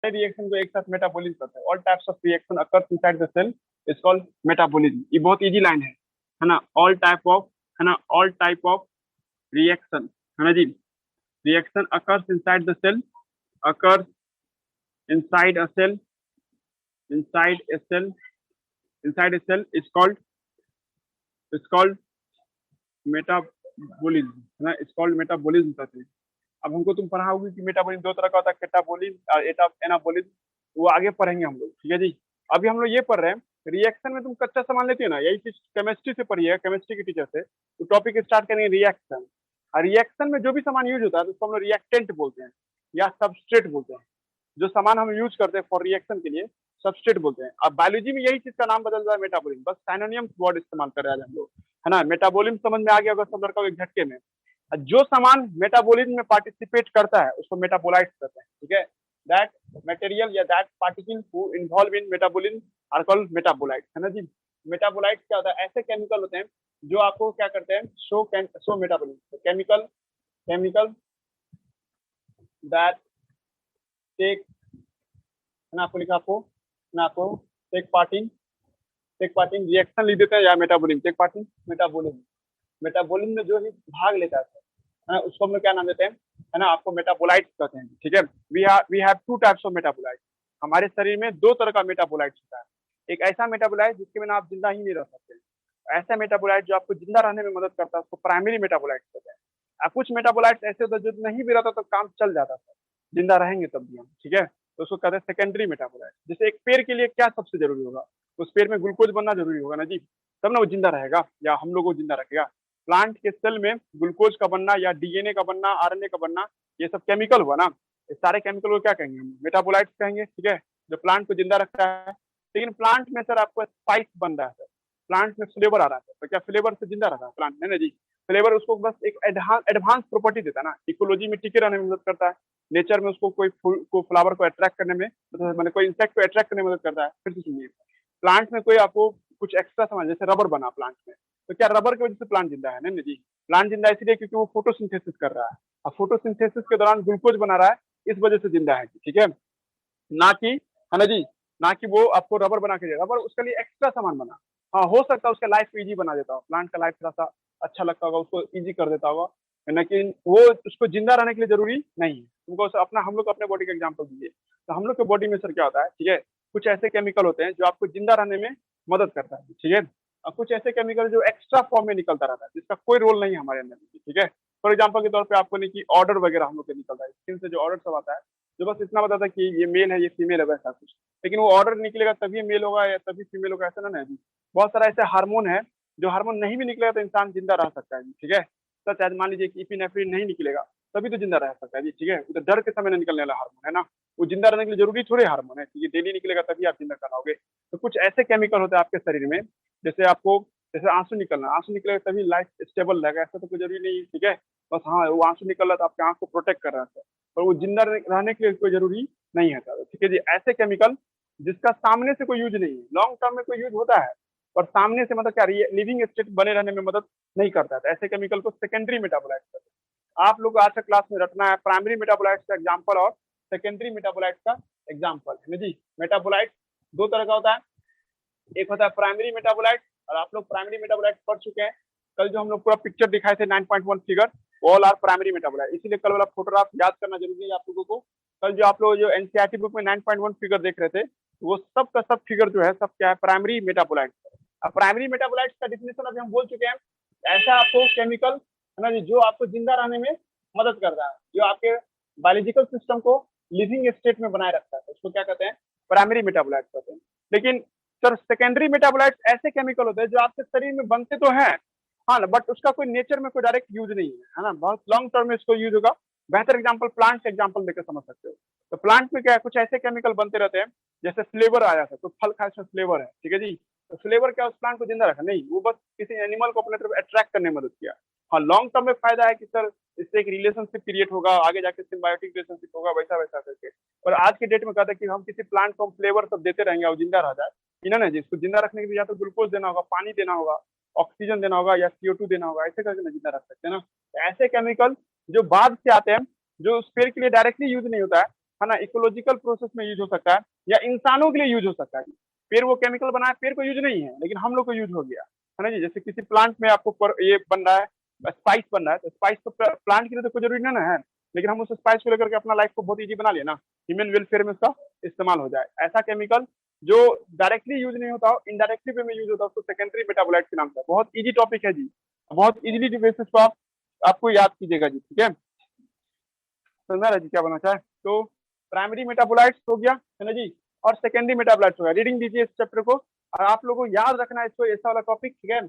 Reaction को एक साथ मेटाबॉलिज्म कहते हैं। All types of reaction occurs inside the cell is called metabolism. ये बहुत इजी लाइन है ना। ऑल टाइप ऑफ, है ना, ऑल टाइप ऑफ रिएक्शन, है ना जी, reaction occurs inside the cell, occurs inside a cell, inside a cell, inside a cell is called metabolism, है ना, इज कॉल्ड मेटाबॉलिज्म कहते हैं। अब हमको तुम पढ़ा होगी कि मेटाबॉलिज्म दो तरह का होता है, कैटाबॉलिज्म और एनाबॉलिज्म। वो आगे पढ़ेंगे हम लोग, ठीक है जी। अभी हम लोग ये पढ़ रहे हैं रिएक्शन में तुम कच्चा सामान लेती हो ना, यही चीज केमिस्ट्री से पढ़ी है, केमिस्ट्री के टीचर से। तो टॉपिक स्टार्ट करेंगे रिएक्शन। और रिएक्शन में जो भी सामान यूज होता है तो उसको हम लोग रिएक्टेंट बोलते हैं या सबस्ट्रेट बोलते हैं। जो सामान हम यूज करते हैं फॉर रिएक्शन के लिए सबस्ट्रेट बोलते हैं। अब बायोलॉजी में यही चीज का नाम बदल रहा है मेटाबॉलिज्म, बस साइनोनियम वर्ड इस्तेमाल कर रहे हैं हम लोग, है ना। मेटाबॉलिज्म समझ में आ गया होगा सब लड़का एक झटके में। जो सामान मेटाबॉलिज्म में पार्टिसिपेट करता है उसको मेटाबोलाइट्स कहते हैं, ठीक है। दैट मटेरियल या that particle who involve in metabolism are called metabolites, है ना जी। मेटाबोलाइट्स क्या होता है? ऐसे केमिकल होते हैं जो आपको क्या करते हैं, show metabolism. Chemical that take, है ना, आपको लिखा, आपको टेक पार्ट इन रिएक्शन लिख देते हैं या metabolism, take part in metabolism में जो ही भाग लेता है उसको हम लोग क्या नाम देते हैं, है ना, आपको मेटाबोलाइट्स कहते हैं, ठीक है। We have two types of metabolites. हमारे शरीर में दो तरह का मेटाबोलाइट्स होता है। एक ऐसा मेटाबोलाइट जिसके बिना आप जिंदा ही नहीं रह सकते। ऐसा मेटाबोलाइट जो आपको जिंदा रहने में मदद करता है उसको प्राइमरी मेटाबोलाइट्स कहते हैं। और कुछ मेटाबोलाइट्स ऐसे होते हैं जो नहीं भी रहता तो काम चल जाता था, जिंदा रहेंगे तब भी हम, ठीक है। तो उसको कहते हैं सेकेंडरी मेटाबोलाइट। जैसे एक पेड़ के लिए क्या सबसे जरूरी होगा? उस पेड़ में ग्लूकोज बनना जरूरी होगा ना जी, तब ना वो जिंदा रहेगा या हम लोग को जिंदा रखेगा। प्लांट के सेल में ग्लूकोज का बनना या डीएनए का बनना, आरएनए का बनना, ये सब केमिकल हुआ ना। ये सारे केमिकल को क्या कहेंगे? मेटाबोलाइट्स कहेंगे, ठीक है, जो प्लांट को जिंदा रखता है। लेकिन प्लांट में सर आपको स्पाइस बन रहा है सर, प्लांट में फ्लेवर आ रहा है, तो क्या फ्लेवर से जिंदा रहा है प्लांट? नहीं ना जी। फ्लेवर उसको बस एक एडवांस प्रॉपर्टी देता है ना, इकोलॉजी में टिके रहने में मदद करता है। नेचर में उसको कोई फूल को, फ्लावर को अट्रैक्ट करने में, मतलब मैंने कोई इंसेक्ट को अट्रैक्ट करने में मदद करता है। फिर से सुनिए, प्लांट में कोई आपको कुछ एक्स्ट्रा सामान, जैसे रबर बना प्लांट में, तो क्या रबर की वजह से प्लांट जिंदा है? नहीं जी। प्लांट जिंदा इसलिए क्योंकि वो फोटोसिंथेसिस कर रहा है, और फोटोसिंथेसिस के दौरान ग्लूकोज बना रहा है, इस वजह से जिंदा है, ठीक है। ना कि, है ना जी, ना कि वो आपको रबर बना के दे, रबर उसके लिए एक्स्ट्रा सामान बना। हाँ, हो सकता है उसका लाइफ को ईजी बना देता हो, प्लांट का लाइफ थोड़ा सा अच्छा लगता होगा, उसको ईजी कर देता होगा, लेकिन वो उसको जिंदा रहने के लिए जरूरी नहीं है। तुमको अपना, हम लोग अपने बॉडी का एग्जाम्पल दीजिए, तो हम लोग के बॉडी में सर क्या होता है, ठीक है, कुछ ऐसे केमिकल होते हैं जो आपको जिंदा रहने में मदद करता है, ठीक है। और कुछ ऐसे केमिकल जो एक्स्ट्रा फॉर्म में निकलता रहता है, जिसका कोई रोल नहीं है हमारे अंदर, ठीक है। फॉर एग्जाम्पल के तौर पे आपको नहीं कि ऑर्डर वगैरह हम लोग के निकलता है, स्किन से जो ऑर्डर सब आता है, जो बस इतना बताता है कि ये मेल है, ये फीमेल है, वैसा कुछ। लेकिन वो ऑर्डर निकलेगा तभी मेल होगा या तभी फीमेल होगा, ऐसा ना है जी। बहुत सारा ऐसे हार्मोन है, जो हार्मोन नहीं भी निकलेगा तो इंसान जिंदा रह सकता है, ठीक है। सच आज मान लीजिए कि इपिनेफ्रिन नहीं निकलेगा तभी तो जिंदा रह सकता है जी, ठीक है। वो तो डर के समय में निकलने वाला हार्मोन है ना, वो जिंदा रहने के लिए जरूरी थोड़े हार्मोन है कि ये डेली निकलेगा तभी आप जिंदा कराओगे। तो कुछ ऐसे केमिकल होते हैं आपके शरीर में, जैसे आपको, जैसे आंसू निकलना, आंसू निकलेगा तभी लाइफ स्टेबल रहेगा, ऐसा तो कोई जरूरी नहीं, ठीक है। बस हाँ, वो आंसू निकल रहा था आपके आंख को प्रोटेक्ट कर रहा था, पर वो जिंदा रहने के लिए कोई जरूरी नहीं है, ठीक है जी। ऐसे केमिकल जिसका सामने से कोई यूज नहीं है, लॉन्ग टर्म में कोई यूज होता है, पर सामने से मतलब क्या, लिविंग स्टेट बने रहने में मदद नहीं करता है, तो ऐसे केमिकल को सेकेंडरी मेटाबोलाइट्स कहते हैं। आप लोग आज का क्लास में रखना है प्राइमरी मेटाबोलाइट्स का एग्जाम्पल और सेकेंडरी मेटाबोलाइट्स का एग्जाम्पल, है जी। मेटाबोलाइट दो तरह का होता है, एक होता है प्राइमरी मेटाबोलाइट, और आप लोग प्राइमरी मेटाबोलाइट पढ़ चुके हैं। कल जो हम लोग पूरा पिक्चर दिखाए थे 9.1 figure, all are primary metabolite, इसीलिए कल वाला फोटोग्राफ याद करना जरूरी है आप लोगों को। कल जो आप लोग जो एनसीईआरटी बुक में 9.1 फिगर देख रहे थे, वो सब का सब फिगर जो है सब क्या है, प्राइमरी मेटाबोलाइट। अब प्राइमरी मेटाबोलाइट का डिफिनेशन अभी हम बोल चुके हैं, ऐसा आपको केमिकल, है ना, जो आपको जिंदा रहने में मदद करता है, जो आपके बायोलॉजिकल सिस्टम को लिविंग स्टेट में बनाए रखता है, उसको क्या कहते हैं, प्राइमरी मेटाबोलाइट कहते हैं। लेकिन सर सेकेंडरी मेटाबोलाइट्स ऐसे केमिकल होते हैं जो आपके शरीर में बनते तो हैं, हाँ ना, बट उसका कोई नेचर में कोई डायरेक्ट यूज नहीं है ना, बहुत लॉन्ग टर्म में इसको यूज होगा। बेहतर एग्जांपल प्लांट एग्जांपल देकर समझ सकते हो। तो प्लांट में क्या है, कुछ ऐसे केमिकल बनते रहते हैं, जैसे फ्लेवर आया था, तो फल खाए उसमें फ्लेवर है, ठीक है जी। तो फ्लेवर क्या उस प्लांट को जिंदा रखा नहीं, वो बस किसी एनिमल को अपने तरफ अट्रैक्ट करने में मदद किया। हाँ, लॉन्ग टर्म में फायदा है कि सर इससे एक रिलेशनशिप क्रिएट होगा, आगे जाके सिम्बायोटिक रिलेशनशिप होगा, वैसा वैसा करके। और आज के डेट में कहता है कि हम किसी प्लांट को हम फ्लेवर सब देते रहेंगे और जिंदा रह जाए, इन्होंने जिसको जिंदा रखने के लिए या तो ग्लूकोज देना होगा, पानी देना होगा, ऑक्सीजन देना होगा या CO2 देना होगा, ऐसे करके जिंदा रख सकते हैं ना। तो ऐसे केमिकल जो बाद से आते हैं, जो उस पेड़ के लिए डायरेक्टली यूज नहीं होता है, है ना, इकोलॉजिकल प्रोसेस में यूज हो सकता है या इंसानों के लिए यूज हो सकता है। पेड़ वो केमिकल बनाया, पेड़ को यूज नहीं है लेकिन हम लोग को यूज हो गया, है ना जी। जैसे किसी प्लांट में आपको ये बन रहा है, स्पाइस बन रहा है, तो स्पाइस तो प्लांट के लिए तो कोई जरूरी नहीं ना है, लेकिन हम उस स्पाइस को लेकर के अपना लाइफ को बहुत ईजी बना लिया ना, ह्यूमन वेलफेयर में उसका इस्तेमाल हो जाए। ऐसा केमिकल जो डायरेक्टली यूज नहीं होता हो, इनडायरेक्टली वे में यूज होता है, उसको सेकेंडरी मेटाबोलाइट के नाम से। बहुत इजी टॉपिक है जी, बहुत इजीली बेसिस पर आपको याद कीजिएगा जी, ठीक है। समझ रहा जी क्या बनना चाहे। तो प्राइमरी मेटाबोलाइट्स हो गया, है ना जी, और सेकेंडरी मेटाबोलाइट्स हो गया। रीडिंग दीजिए इस चैप्टर को, और आप लोगों को याद रखना है इसको, ऐसा वाला टॉपिक, ठीक है।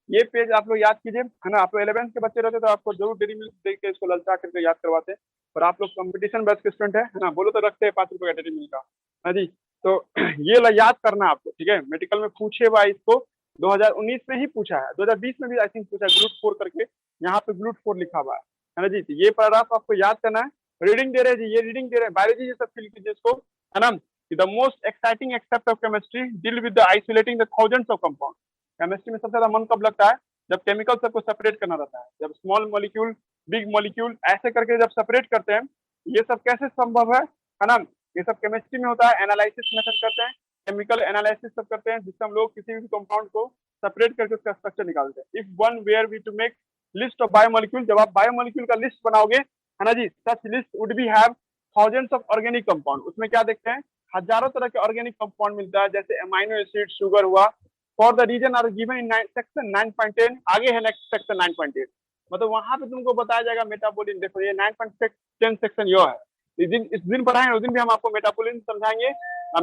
ये पेज आप लोग याद कीजिए, है ना। आप लोग 11th के बच्चे रहते तो आपको जरूर डेरी मिल्क देख के इसको ललचा करके याद करवाते, और आप लोग कंपटीशन बैच के स्टूडेंट है ना, बोलो तो रखते हैं 5 रुपए का डेरी मिल्क का, है जी। तो ये याद करना आपको, ठीक है। मेडिकल में पूछे हुआ इसको 2019 में ही पूछा है, 2020 में भी आई थिंक पूछा है, ग्लूट 4 करके, यहाँ पे ग्लूट 4 लिखा हुआ है ना जी। तो ये पैराग्राफ आपको याद करना है। रीडिंग दे रहे जी, ये रीडिंग दे रहे हैं, बायोलॉजी ये सब फील कीजिए इसको, है ना। The most exciting except of chemistry deal with the isolating the thousands of compound. Chemistry में सबसे ज्यादा मन कब लगता है, जब केमिकल सबको सेपरेट करना रहता है, जब स्मॉल मॉलिक्यूल, बिग मॉलिक्यूल ऐसे करके जब सेपरेट करते हैं। ये सब कैसे संभव है ना, ये सब केमिस्ट्री में होता है। एनालिसिस मेथड करते हैं, केमिकल एनालिसिस सब करते हैं, जिससे हम लोग किसी भी कंपाउंड को सेपरेट करके उसका स्ट्रक्चर निकालते हैं। If one were we to make list of biomolecule, जब आप बायोमोलिक्यूल का लिस्ट बनाओगे, है ना जी, such list would be have thousands of organic compound. उसमें क्या देखते हैं, हजारों तरह के ऑर्गेनिक कंपाउंड मिलता है, जैसे अमाइनो एसिड, शुगर हुआ। For the reason are given in section 9.10, आगे है नेक्स्ट सेक्शन 9.8, मतलब वहां पे तुमको बताया जाएगा मेटाबॉलिज्म। देखो ये 9.10 सेक्शन यो है, इस दिन पढ़ाएंगे, उस दिन भी हम आपको मेटाबॉलिज्म समझाएंगे,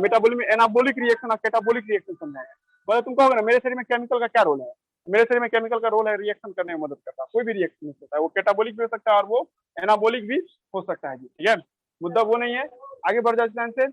मेटाबॉलिज्म में एनाबॉलिक रिएक्शन और कैटाबॉलिक रिएक्शन समझाएंगे। मतलब तुमको होगा ना, मेरे शरीर में केमिकल का क्या रोल है, मेरे शरीर में केमिकल का रोल है रिएक्शन करने में मदद करता है। कोई भी रिएक्शन हो सकता है, वो कैटाबॉलिक भी हो सकता है और वो एनाबॉलिक भी हो सकता है जी, ठीक है। मुद्दा वो नहीं है, आगे बढ़ जाए से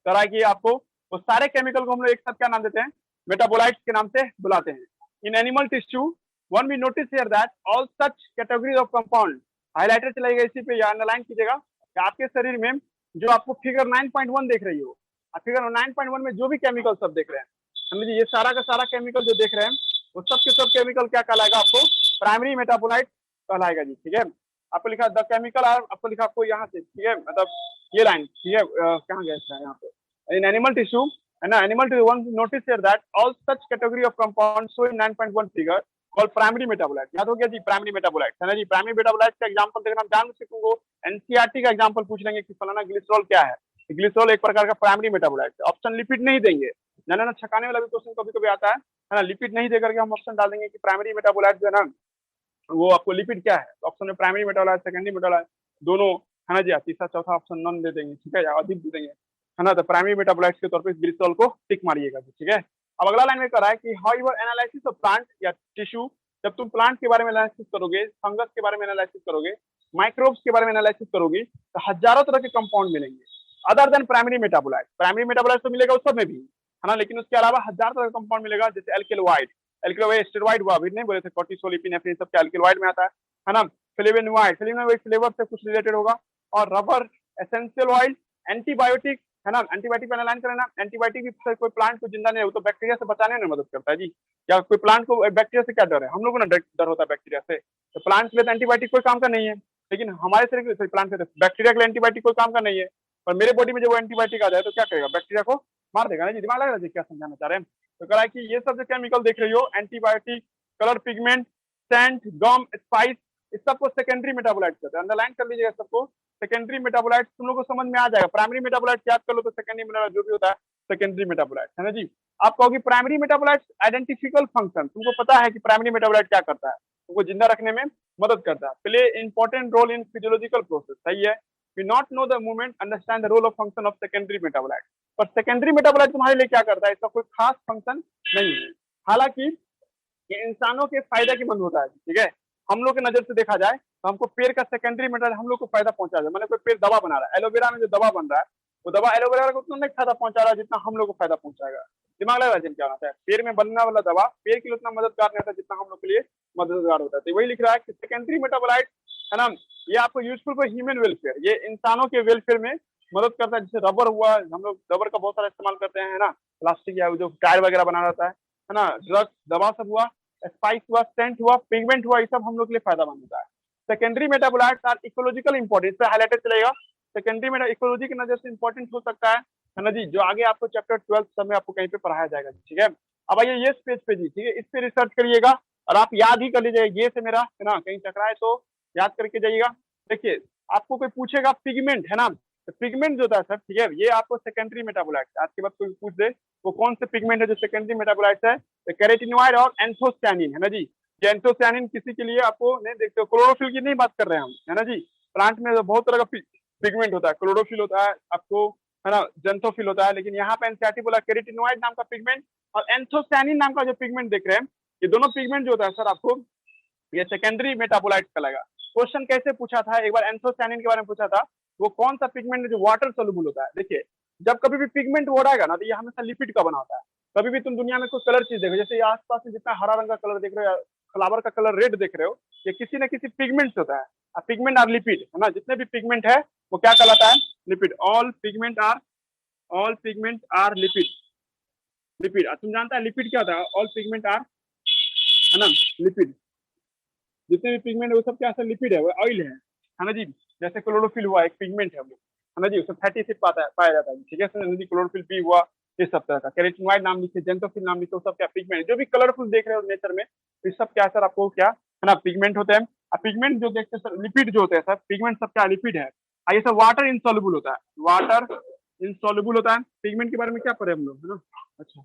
तरह की आपको, वो सारे केमिकल को हम लोग एक साथ क्या नाम देते हैं, मेटाबोलाइट्स के नाम से बुलाते हैं। In animal tissue one we notice here that all such categories of compound, highlighter चलेगा इसी पे या अंडरलाइन कीजिएगा कि आपके शरीर में जो आपको फिगर 9.1 देख रही हो, फिगर 9.1 में जो भी केमिकल सब देख रहे हैं, समझ लीजिए ये सारा का सारा केमिकल जो देख रहे हैं, वो सब के सब केमिकल क्या कहलाएगा, आपको प्राइमरी मेटाबोलाइट कहलाएगा जी, ठीक है। आपको लिखा द केमिकल आर, आपको लिखा आपको यहाँ से, ठीक है, मतलब ये लाइन, ठीक है, कहाँ गया है यहाँ पे, इन एनिमल टिश्यू, है ना, animal tissue one notice here that all such category of compound show in 9.1 figure called primary metabolite. याद हो गया जी, प्राइमरी मेटाबोलाइट, है ना जी। प्राइमरी मेटाबोलाइट का एग्जांपल देखना, जान सकूंगा एनसीईआरटी का एग्जांपल पूछ लेंगे कि फलाना ग्लिसरॉल क्या है, ग्लिसरॉल एक प्रकार का प्राइमरी मेटाबोलाइट है। ऑप्शन लिपिड नहीं देंगे, ना छकाने वाला भी क्वेश्चन कभी कभी आता है ना, लिपिड नहीं देकर के हम ऑप्शन डाल देंगे कि प्राइमरी मेटाबोलाइट जो है ना, वो आपको लिपिड क्या है, तो ऑप्शन में प्राइमरी मेटाबोलाइट, सेकेंडरी मेटाबोलाइट दोनों, है ना जी। तीसरा चौथा ऑप्शन नॉन दे देंगे, ठीक है, या अधिक दे देंगे, है ना। तो प्राइमरी मेटाबोलाइट्स के तौर पे ग्लिसरॉल को टिक मारिएगा जी, ठीक है। अब अगला लाइन में कर रहा है कि how your analysis of plant या टिश्यू, जब तुम प्लांट के बारे में एनालिसिस करोगे, फंगस के बारे में एनालिसिस करोगे, माइक्रोब्स के बारे में एनालिसिस करोगे, तो हजारों तरह के कंपाउंड मिलेंगे other than primary metabolite. Primary metabolite तो मिलेगा उस सब में भी, है ना, लेकिन उसके अलावा हजार तरह का कंपाउंड मिलेगा, जैसे एल्केलॉइड, एल्केलॉइड स्टेरॉइड हुआ, अभी नहीं बोले थे, कोर्टिसोल, इपिनेफ्रिन, सब क्या एल्केलॉइड में आता है ना। फ्लेवोनॉइड, फ्लेवोनॉइड फ्लेवर से कुछ रिलेटेड होगा, और रबर, एसेंशियल ऑयल, एंटीबायोटिक, है ना। एंटीबायोटिक पे लाइन करना, एंटीबायोटिक भी कोई प्लांट को जिंदा नहीं है, वो तो बैक्टीरिया से बचाने में मदद करता है जी। या कोई प्लांट को बैक्टीरिया से क्या डर है, हम लोगों को ना डर होता है बैक्टीरिया से, तो प्लांट के लिए तो एंटीबायोटिक कोई काम का नहीं है, लेकिन हमारे शरीर के लिए प्लांट के बैक्टीरिया के लिए एंटीबायोटिक कोई काम का नहीं है। पर मेरे बॉडी में जब वो एंटीबायोटिक आ जाए तो क्या करेगा, बैक्टीरिया को मार देगा ना जी। दिमाग लग रहा है जी क्या समझाना चाह रहे हैं। तो कह रहा है कि ये सब जो केमिकल देख रही हो, एंटीबायोटिक, कलर पिगमेंट, सेंट, गम, स्पाइस, इस सबको सेकेंडरी मेटाबोलाइट कहते हैं। अंडरलाइन कर लीजिएगा सबको, सेकेंडरी मेटाबोलाइट तुम लोग को समझ में आ जाएगा। प्राइमरी मेटाबोलाइट याद कर लो तो सेकेंडरी मेटाबोलाइट जो भी होता है सेकेंडरी मेटाबोलाइट, है ना जी। आप कहोगे प्राइमरी मेटाबोलाइट आइडेंटिफिकल फंक्शन, तुमको पता है कि प्राइमरी मेटाबोलाइट क्या करता है, तुमको जिंदा रखने में मदद करता है, play important role in physiological process, सही है। We not know the movement, understand the role of function of secondary metabolite. पर सेकेंडरी मेटाबोलाइट तुम्हारे लिए क्या करता है, इसका कोई खास फंक्शन नहीं है। हालांकि ये इंसानों के फायदे की मंद होता है, ठीक है। हम लोग के नजर से देखा जाए तो हमको पेड़ का सेकेंडरी मेटाबोलाइट हम लोग को फायदा पहुंचा जाए, मैंने कोई पेड़ दवा बना रहा है, एलोवेरा में जो दवा बन रहा है, वो दवा एलोवेरा को उतना नहीं फायदा पहुंचा रहा है जितना हम लोग को फायदा पहुंचाएगा। दिमाग लगा रहा है क्या होता है, पेड़ में बनने वाला दवा पेड़ के लिए उतना मददगार नहीं होता जितना हम लोग के लिए मददगार होता है। तो वही लिख रहा है कि सेकेंडरी मेटाबोलाइट, है ना, ये आपको यूजफुल फॉर ह्यूमन वेलफेयर, ये इंसानों के वेलफेयर में मदद करता है। जैसे रबर हुआ, हम लोग रबर का बहुत सारा इस्तेमाल करते हैं, है ना, प्लास्टिक या जो टायर वगैरह बना रहता है ना, ड्रग्स, दवा सब हुआ, स्पाइस हुआ, सेंट हुआ, पिगमेंट हुआ, ये सब हम लोग के लिए फायदा होता है। Secondary metabolites are ecological importance पे हाईलाइटेड चलेगा, सेकेंडरी मेटा इकोलॉजी की नजर से इंपॉर्टेंट हो सकता है ना जी, जो आगे आपको चैप्टर 12 सब में आपको कहीं पे पढ़ाया जाएगा, ठीक है। अब आइए ये पेज पे जी, ठीक है, इस पे रिसर्च करिएगा और आप याद ही कर लीजिएगा, ये से मेरा है ना, कहीं टकराए तो याद करके जाइएगा। देखिए आपको कोई पूछेगा पिगमेंट है ना, तो पिगमेंट जो होता है सर, ठीक है, ये आपको सेकेंडरी मेटाबोलाइट्स, आज के बाद कोई पूछ दे वो कौन से पिगमेंट है जो सेकेंडरी मेटाबोलाइट्स है, तो कैरोटीनॉइड और एंथोसियानिन है ना जी। ये एंथोसियानिन किसी के लिए आपको नहीं देखते हो, क्लोरोफिल की नहीं बात कर रहे हैं हम, है ना जी। प्लांट में तो बहुत तरह का पिगमेंट होता है, क्लोरोफिल होता है आपको, है ना, जेंथोफिल होता है, लेकिन यहाँ पे एनसीईआरटी बोला कैरोटीनॉइड नाम का पिगमेंट और एंथोसियानिन नाम का जो पिगमेंट देख रहे हैं, ये दोनों पिगमेंट जो होता है सर आपको ये सेकेंडरी मेटाबोलाइट कहलाएगा। क्वेश्चन कैसे पूछा था, एक बार एंथोसियानिन के बारे में पूछा था, वो कौन सा पिगमेंट है जो वाटर सोल्यूबल होता है। देखिए जब कभी भी पिगमेंट वो रहेगा ना, तो ये हमेशा लिपिड का बना होता है। कभी भी तुम दुनिया में कोई कलर चीज देखो, जैसे ये आसपास में जितना हरा रंग का कलर देख रहे हो, फ्लावर का कलर रेड देख रहे हो, ये किसी न किसी पिगमेंट से होता है। पिगमेंट आर लिपिड है ना, जितने भी पिगमेंट है वो क्या कहलाता है, lipid. All pigment are lipid, lipid तुम जानता है लिपिड क्या होता है, ऑल पिगमेंट आर, है ना, लिपिड। जितने भी पिगमेंट है वो सब क्या है, लिपिड है, वो ऑयल है ना जी। जैसे क्लोरोफिल हुआ एक पिगमेंट है वो, है ना जी, उसमें फैटी एसिड पाया जाता है, ठीक है जी। क्लोरोफिल भी हुआ, ये सब तरह का। कैरोटीनॉइड नाम लिखे, जेंथोफिल नाम लिखे, वो सब क्या पिगमेंट, जो भी कलरफुल देख रहे हो नेचर में, ये सब क्या सर आपको क्या है ना, पिगमेंट होते हैं। पिगमेंट जो देखते हैं सर, लिपिड जो होते हैं सर, पिगमेंट सब क्या लिपिड है। ये सब वाटर इंसॉल्युबल होता है, वाटर इंसॉल्युबल होता है। पिगमेंट के बारे में क्या पढ़े हम लोग, है ना। अच्छा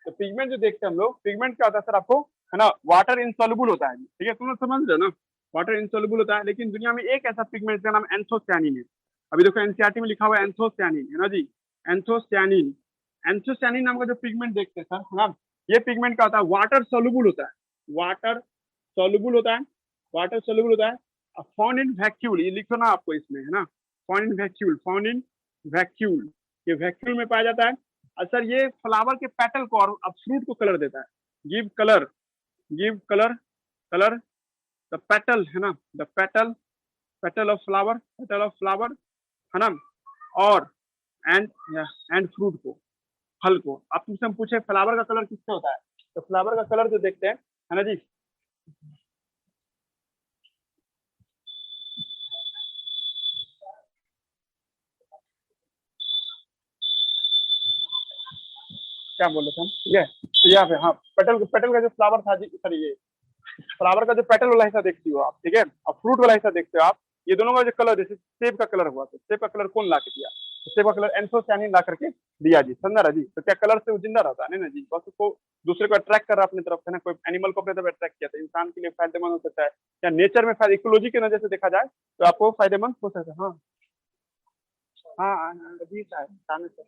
तो पिगमेंट जो देखते हैं हम लोग, पिगमेंट क्या होता है सर आपको, है ना, वाटर इंसॉल्युबल होता है, ठीक है, तुम लोग समझ रहे हो ना, वाटर इंसॉल्युबल होता है। लेकिन दुनिया में एक ऐसा पिगमेंट का नाम एंथोसियानिन है। अभी देखो एनसीईआरटी में लिखा हुआ है एंथोसियानिन, है ना जी, एंथोसियानिन। एंथोसियानिन नाम का जो पिगमेंट देखते हैं सर, है ना, ये पिगमेंट क्या होता है, वाटर सोल्यूबल होता है, वाटर सोल्यूबल होता है, वाटर सोल्यूबल होता है। फाउंड इन वैक्यूल, ये लिखो ना आपको इसमें, है ना, found in vacuole, found in vacuole, ये वैक्यूल में पाया जाता है। सर ये फ्लावर के पेटल को और अब फ्रूट को कलर देता है, give colour, give colour, colour the petal, है ना, the petal, petal of flower, petal of flower, है ना, और एंड फ्रूट को, फल को। आप तुमसे हम पूछे फ्लावर का कलर किससे होता है, तो फ्लावर का कलर जो देखते हैं, है ना जी, क्या बोल रहे थे हम, ठीक है, तो यहाँ पे हाँ, पेटल, पेटल का जो फ्लावर था जी, सर ये फ्लावर का जो पेटल वाला हिस्सा देखती हो आप, ठीक है, और फ्रूट वाला हिस्सा देखते हो आप, ये दोनों का जो कलर, जैसे सेब का कलर हुआ, तो सेब का कलर कौन ला के दिया, तो सेब का कलर एंथोसियानिन ला करके दिया जी, समझा रहा जी। तो क्या कलर से वो जिंदा रहता है, नहीं ना जी, बस उसको दूसरे को अट्रैक्ट कर रहा है अपनी तरफ से ना, कोई एनिमल को अपनी तरफ अट्रैक्ट किया, तो इंसान के लिए फायदेमंद हो सकता है, या नेचर में फायदा, इकोलॉजी की नजर से देखा जाए तो आपको फायदेमंद हो सकता है। हाँ हाँ अभी सामने से,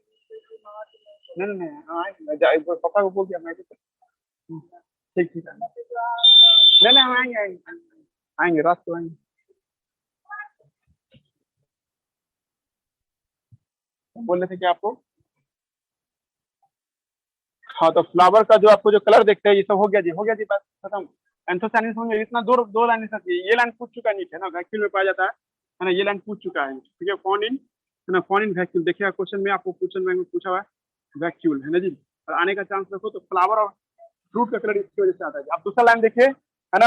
नहीं नहीं नहीं, हाँ पापा को बोल दिया मैं भी, ठीक ठीक है, नहीं नहीं हम आएंगे आएंगे आएंगे, रात को आएंगे। बोल रहे थे कि आपको, हाँ तो फ्लावर का जो आपको जो कलर देखते हैं, ये सब हो गया जी, हो गया जी, बस खत्म। एंथोसाइनिन समझ, इतना दो लाइन सर, ये लाइन पूछ चुका नहीं है ना, वैक्यूल में पाया जाता है ना, ये लाइन पूछ चुका है, ठीक है, फोन इन, है ना, फोन इन वैक्यूल। देखिए क्वेश्चन में आपको क्वेश्चन में पूछा हुआ है वैक्यूल, है ना जी, और आने का चांस रखो तो फ्लावर और फ्रूट का कलर इसकी वजह से आता है। आप दूसरा लाइन देखिए, है ना,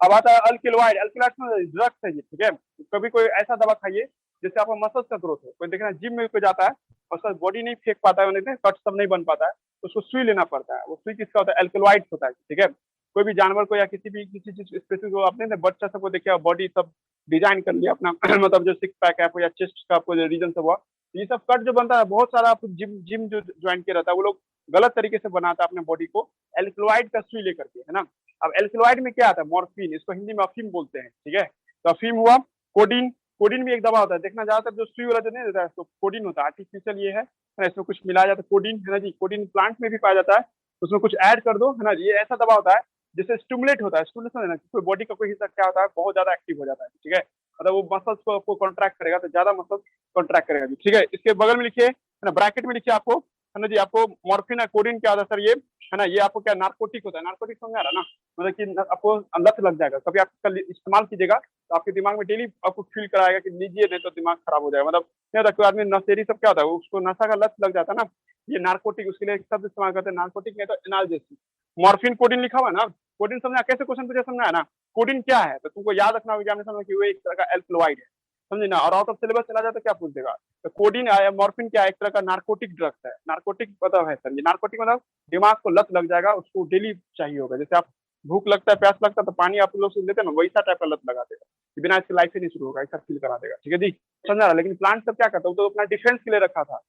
अब आता है अल्किलवाइड, अल्किलवाइड ड्रग्स है ये, ठीक है। कभी कोई ऐसा दवा खाइए जिससे आपका मसल्स का ग्रोथ हो, कोई देखना जिम में कोई जाता है और सर बॉडी नहीं फेंक पाता है, कट सब नहीं बन पाता है, उसको सुई लेना पड़ता है, वो सुई किसका होता है, एल्कलॉइड होता है, ठीक है। कोई भी जानवर को या किसी भी किसी चीज स्पेसिफिक को आपने बच्चा सबको देखा बॉडी सब डिजाइन कर लिया अपना मतलब जो सिक्स पैक है आपको या चेस्ट का आपको जो रीजन सब हुआ, ये सब कट जो बनता है बहुत सारा, आप जिम जिम जो ज्वाइन किया रहता है वो लोग गलत तरीके से बनाता है अपने बॉडी को एल्कलॉइड का सुई लेकर के, है ना। अब एल्कलॉइड में क्या आता है, मॉर्फिन, इसको हिंदी में अफीम बोलते हैं, ठीक है। तो अफीम हुआ, कोडीन, कोडीन भी एक दवा होता है, देखना ज्यादातर जो सुई वाला जो नहीं देता है तो कोडीन होता है, आर्टिफिशियल ये है, इसमें कुछ मिलाया जाता है, कोडीन, है ना जी, कोडीन प्लांट में भी पाया जाता है, उसमें कुछ ऐड कर दो, है ना, ये ऐसा दवा होता है जिससे स्टिमुलेट होता है, स्टिमुलेशन है ना, कोई बॉडी का कोई हिस्सा क्या होता है बहुत ज्यादा एक्टिव हो जाता है, ठीक है, मतलब वो मसल्स को कॉन्ट्रैक्ट करेगा तो ज्यादा मसल्स कॉन्ट्रैक्ट करेगा जी, ठीक है। इसके बगल में लिखिए, है ना, ब्रैकेट में लिखिए आपको है ना जी। आपको मॉर्फिन है, कोडिन क्या होता है सर, ये है ना, ये आपको क्या नार्कोटिक होता है, नार्कोटिक समझ आ रहा है ना, मतलब कि आपको लत लग जाएगा, कभी आप इसका इस्तेमाल कीजिएगा तो आपके दिमाग में डेली आपको फील कराएगा कि लीजिए, नहीं तो दिमाग खराब हो जाएगा। मतलब नहीं होता, कोई आदमी नशेड़ी सब क्या होता है, उसको नशा का लत लग जाता है ना, ये नार्कोटिक, उसके लिए एक शब्द इस्तेमाल करते हैं नार्कोटिक, नहीं तो एनाल्जेसिक। मॉर्फिन कोडिन लिखा हुआ है ना, कोडिन समझा, कैसे क्वेश्चन पूछे समझा है ना, कोडिन क्या है, तो तुमको याद रखना एग्जामिनेशन में कि वो एक तरह का एल्कलॉइड है, समझे ना, और आउट ऑफ सिलेबस चला जाए तो क्या पूछ देगा। तो कोडिन आया, मॉर्फिन क्या है, एक तरह का नार्कोटिक ड्रग्स है। नार्कोटिक मतलब है सर, ये नार्कोटिक मतलब दिमाग को लत लग जाएगा, उसको डेली चाहिए होगा। जैसे आप भूख लगता है, प्यास लगता है, तो पानी आप लोग से लेते हैं ना, वैसा टाइप का लत लगा देगा कि बिना इसके लाइफ ही नहीं शुरू होगा, ऐसा फील करा देगा। ठीक है जी, समझा रहा। लेकिन प्लांट सब क्या करता है, वो तो अपना डिफेंस के लिए रखा था,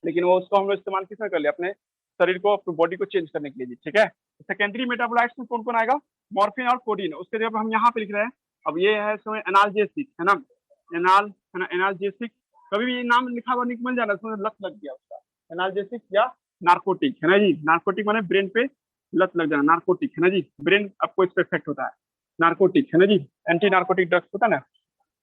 लेकिन वो उसको हम लोग इस्तेमाल किस में कर लिया, अपने शरीर को, अपनी बॉडी को चेंज करने के लिए जी। ठीक है, सेकेंडरी मेटाबोलाइट्स में कौन कौन आएगा, मॉर्फिन और कोडिन। उसके जब हम यहाँ पे लिख रहे हैं, अब ये है इसमें एनाल्जेसिक, है ना, एनाल है ना, एनाल्जेसिक, कभी भी ये नाम लिखा हुआ नहीं मिल जाना, उसमें लत लग गया उसका, एनाल्जेसिक या नार्कोटिक, है ना जी। नार्कोटिक माने ब्रेन पे लत लग जाना, नार्कोटिक, है ना जी, ब्रेन आपको इस पे इफेक्ट होता है, नार्कोटिक, है ना जी, एंटी नार्कोटिक ड्रग्स होता है ना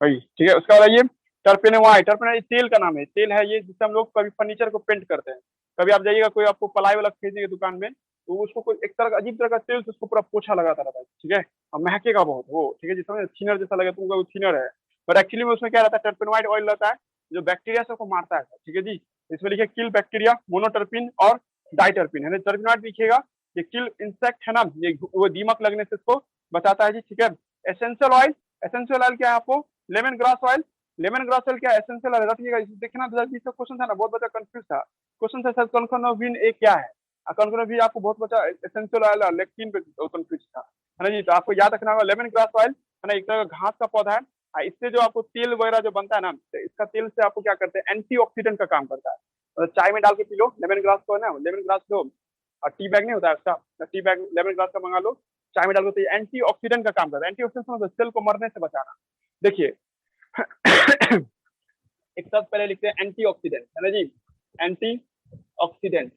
वही। ठीक है, उसका बताइए टर्पेनोवाई, टर्पेनोवाई तेल का नाम है, तेल है ये, जिससे हम लोग कभी फर्नीचर को पेंट करते हैं। कभी आप जाइएगा, कोई आपको पलाई वाला खरीदेगा दुकान में, तो उसको कोई एक तरह का अजीब तरह का तेल से उसको पूरा पोछा लगाता रहता है, ठीक है, और महकेगा बहुत वो, ठीक है जी, समझ, थिनर जैसा लगे तुमको, वो थिनर है, बट एक्चुअली में उसमें क्या रहता है, टर्पेनोइड ऑयल रहता है, जो बैक्टीरिया सबको मारता है, ठीक है जी। इसमें लिखे किल बैक्टीरिया, मोनोटर्पिन और डाइटर्पिन, है ना, टर्पेनोइड लिखिएगा, ये किल इंसेक्ट है ना, ये वो दीमक लगने से इसको बचाता है जी। ठीक है, एसेंशियल ऑयल, एसेंशियल ऑयल क्या है आपको, lemon grass oil, lemon grass oil क्या एसेंशियल ऑयल रखिएगा, देखना 2020 का क्वेश्चन था ना, बहुत बच्चा कंफ्यूज था, क्वेश्चन था सर कॉन्कोनोविन ए क्या है, कॉन्कोनोविन आपको बहुत बच्चा एसेंशियल ऑयल और लेक्टिन पे कंफ्यूज था, है ना जी। तो आपको याद रखना होगा, लेमन ग्रास ऑयल है ना, एक तरह का घास का पौधा है, इससे जो आपको तेल वगैरह जो बनता है ना, तो इसका तेल से आपको क्या करते हैं, एंटीऑक्सीडेंट का काम करता है, तो चाय में डाल के पी लो लेमन ग्रास को, है ना, लेमन ग्रास लो, और टी बैग नहीं होता है उसका, टी बैग लेमन ग्रास का मंगा लो, चाय में डाल के, तो एंटीऑक्सीडेंट का काम करता है, एंटीऑक्सीडेंट मतलब सेल को मरने से बचाना। देखिए एक शब्द पहले लिखते हैं एंटीऑक्सीडेंट, है ना जी, एंटीऑक्सीडेंट,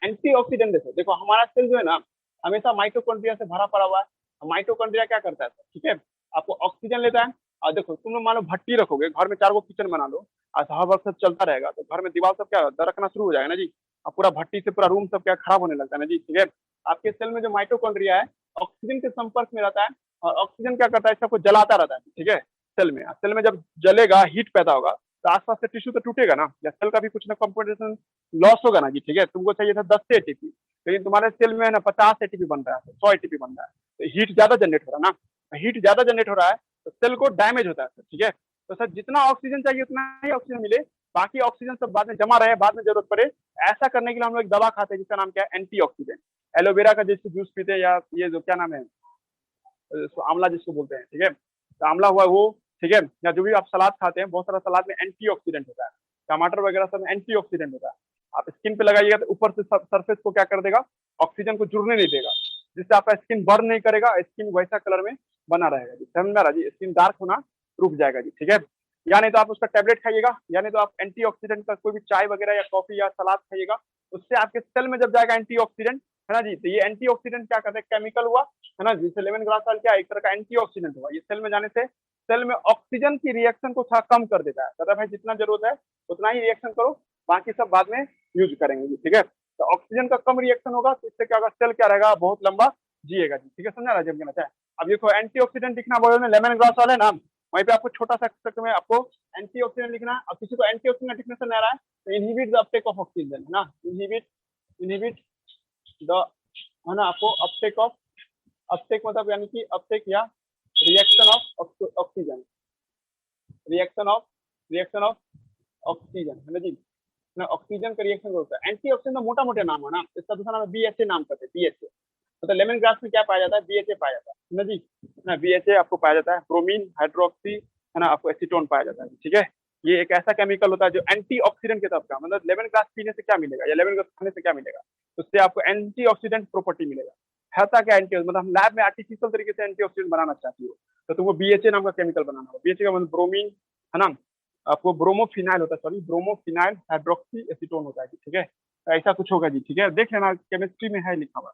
एंटीऑक्सीडेंट देखो, देखो हमारा सेल जो है ना, हमेशा माइटोकॉन्ड्रिया से भरा पड़ा हुआ है। माइटोकॉन्ड्रिया क्या करता है, ठीक है, आपको ऑक्सीजन लेता है, और देखो तुम लोग मान लो भट्टी रखोगे घर में, 4 गो किचन बना लो, और हर वक्त सब चलता रहेगा, तो घर में दीवार सब क्या दरकना शुरू हो जाएगा ना जी, और पूरा भट्टी से पूरा रूम सब क्या खराब होने लगता है ना जी। ठीक है, आपके सेल में जो माइटोकॉन्ड्रिया है, ऑक्सीजन के संपर्क में रहता है, और ऑक्सीजन क्या करता है, सबको जलाता रहता है, ठीक है, सेल में, सेल में जब जलेगा, हीट पैदा होगा, तो आसपास से टिश्यू तो टूटेगा ना, या सेल का भी कुछ ना कंपोजिशन लॉस होगा ना जी। ठीक है, तुमको चाहिए था 10 से एटीपी, लेकिन तुम्हारे सेल में है ना 50 एटीपी बन रहा है, 100 एटीपी बन रहा है, तो हीट ज्यादा जनरेट हो रहा है ना, हीट ज्यादा जनरेट हो रहा है, तो सेल को डैमेज होता है सर। ठीक है, तो सर जितना ऑक्सीजन चाहिए उतना ही ऑक्सीजन मिले, बाकी ऑक्सीजन सब बाद में जमा रहे, बाद में जरूरत पड़े, ऐसा करने के लिए हम लोग एक दवा खाते हैं जिसका नाम क्या है, एंटीऑक्सीडेंट। एलोवेरा का जैसे जूस पीते हैं, या ये जो क्या नाम है, आंवला जिसको बोलते हैं, ठीक है, तो आंवला हुआ वो, ठीक है, या जो भी आप सलाद खाते हैं, बहुत सारा सलाद में एंटीऑक्सीडेंट होता है, टमाटर वगैरह सब में एंटीऑक्सीडेंट होता है। आप स्किन पे लगाइएगा तो ऊपर से सरफेस को क्या कर देगा, ऑक्सीजन को जुड़ने नहीं देगा, जिससे आपका स्किन बर्न नहीं करेगा, स्किन वैसा कलर में बना रहेगा जी, समझ में आ रहा जी, स्किन डार्क होना रुक जाएगा जी। ठीक है, या नहीं तो आप उसका टेबलेट खाइएगा, या नहीं तो आप एंटीऑक्सीडेंट का कोई भी चाय वगैरह या कॉफी या सलाद खाइएगा, उससे आपके सेल में जब जाएगा एंटीऑक्सीडेंट, है ना जी, तो ये एंटीऑक्सीडेंट क्या करते हैं, केमिकल हुआ, है ना, जिससे लेमन ग्रास ऑयल क्या एक तरह का एंटीऑक्सीडेंट हुआ, ये सेल में जाने से सेल में ऑक्सीजन की रिएक्शन को थोड़ा कम कर देता है, कहता भाई जितना जरूरत है उतना ही रिएक्शन करो, बाकी सब बाद में यूज करेंगे जी। ठीक है, तो ऑक्सीजन का कम रिएक्शन होगा, तो इससे क्या होगा, सेल क्या रहेगा, बहुत लंबा जिएगा जी। ठीक है, समझा रहा जब कहना चाहे। अब देखो एंटीऑक्सीडेंट लिखना बोले में, लेमन ग्रास वाले ना, वहीं पे आपको छोटा सा अक्षर में आपको एंटीऑक्सीडेंट लिखना है। अब किसी को एंटीऑक्सीडेंट लिखने से नहीं आ रहा है, तो inhibit the Uptake of oxygen, है ना, इनहिबिट, इनहिबिट द, है ना, आपको अपटेक ऑफ, अपटेक मतलब यानी कि अपटेक या reaction of oxygen, reaction of, reaction of oxygen, है ना जी, ना ऑक्सीजन का रिएक्शन होता है। एंटीऑक्सीडेंट तो मोटा मोटा नाम है ना, इसका दूसरा नाम है बीएचए, नाम करते हैं बीएचए। तो लेमन ग्रास में क्या पाया जाता है, बीएचए पाया जाता है ना जी, ना बीएचए आपको पाया जाता है, ब्रोमीन हाइड्रोक्सी, है ना, आपको एसीटोन पाया जाता है। ठीक है, ये एक ऐसा केमिकल होता है जो एंटीऑक्सीडेंट के तरफ का, मतलब लेमन ग्रास पीने से क्या मिलेगा, या लेमन ग्रास खाने से क्या मिलेगा, उससे आपको एंटीऑक्सीडेंट प्रॉपर्टी मिलेगा। है क्या एंटी, मतलब हम लैब में आर्टिफिशियल तरीके से एंटीऑक्सीडेंट बनाना चाहती हो, तो तुमको बीएचए नाम का केमिकल बनाना होगा। बीएचए का मतलब ब्रोमीन, है ना, आपको ब्रोमोफिनाइल होता है, सॉरी ब्रोमोफिनाइल हाइड्रोक्सी एसीटोन होता है जी। ठीक है, ऐसा कुछ होगा जी। ठीक है, देख लेना केमिस्ट्री में है लिखा हुआ,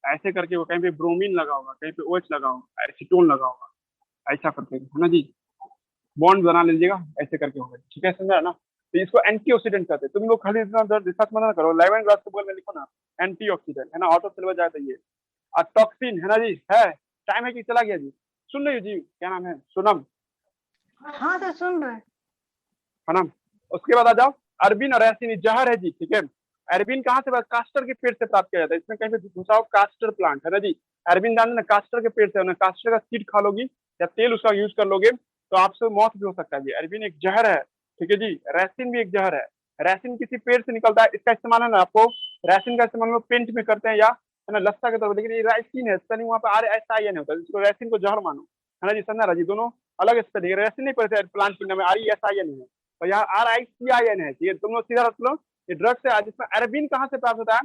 ऐसे करके वो कहीं पे ब्रोमीन लगा होगा, कहीं पे ओएच लगा होगा, एसीटोन लगा होगा, ऐसा करके, है ना जी, बॉन्ड बना लीजिएगा, ऐसे करके होगा। ठीक है, समझा ना। तो इसको एंटीऑक्सीडेंट कहते हैं। तुम लोग खाली इतना रिसर्च मत ना करो, 11 क्लास के बगल में लिखो ना एंटीऑक्सीडेंट, है ना, आउट ऑफ सिलेबस जाता है ये। और टॉक्सिन, है ना जी, है। टाइम है कि चला गया जी? सुन रही हो जी? क्या नाम है? सोनम? हाँ सर सुन रहे हैं। है ना। उसके बाद आ जाओ, अरबिन और एसिन जहर है जी, ठीक है। अरबिन कहाँ से? कास्टर के पेड़ से प्राप्त किया जाता है। इसमें कहीं पे घुसाओ कास्टर प्लांट, है ना जी। अरबिन जान ना, कास्टर के पेड़ से, ना कास्टर का सीड खा लोगी या तेल उसका यूज कर लोगे तो आपसे मौत भी हो सकता है जी। अरबिन एक जहर है, ठीक है जी। रैसिन भी एक जहर है। रैसिन किसी पेड़ से निकलता है, इसका इस्तेमाल है ना आपको, रैसिन का इस्तेमाल लोग पेंट में करते हैं या है ना लस्सा के तौर पर, लेकिन ये राइसिन है, स्पेलिंग वहाँ पे RSIN होता है, जिसको रैसिन को जहर मानो, है ना जी। समझा जी, दोनों अलग स्पेलिंग है। रैसिन नहीं पढ़ते प्लांट में, RESIN है, और यहाँ RICIN है। ये तुम लोग सीधा रख लो, ये ड्रग्स है। जिसमें अरबिन कहाँ से प्राप्त होता है?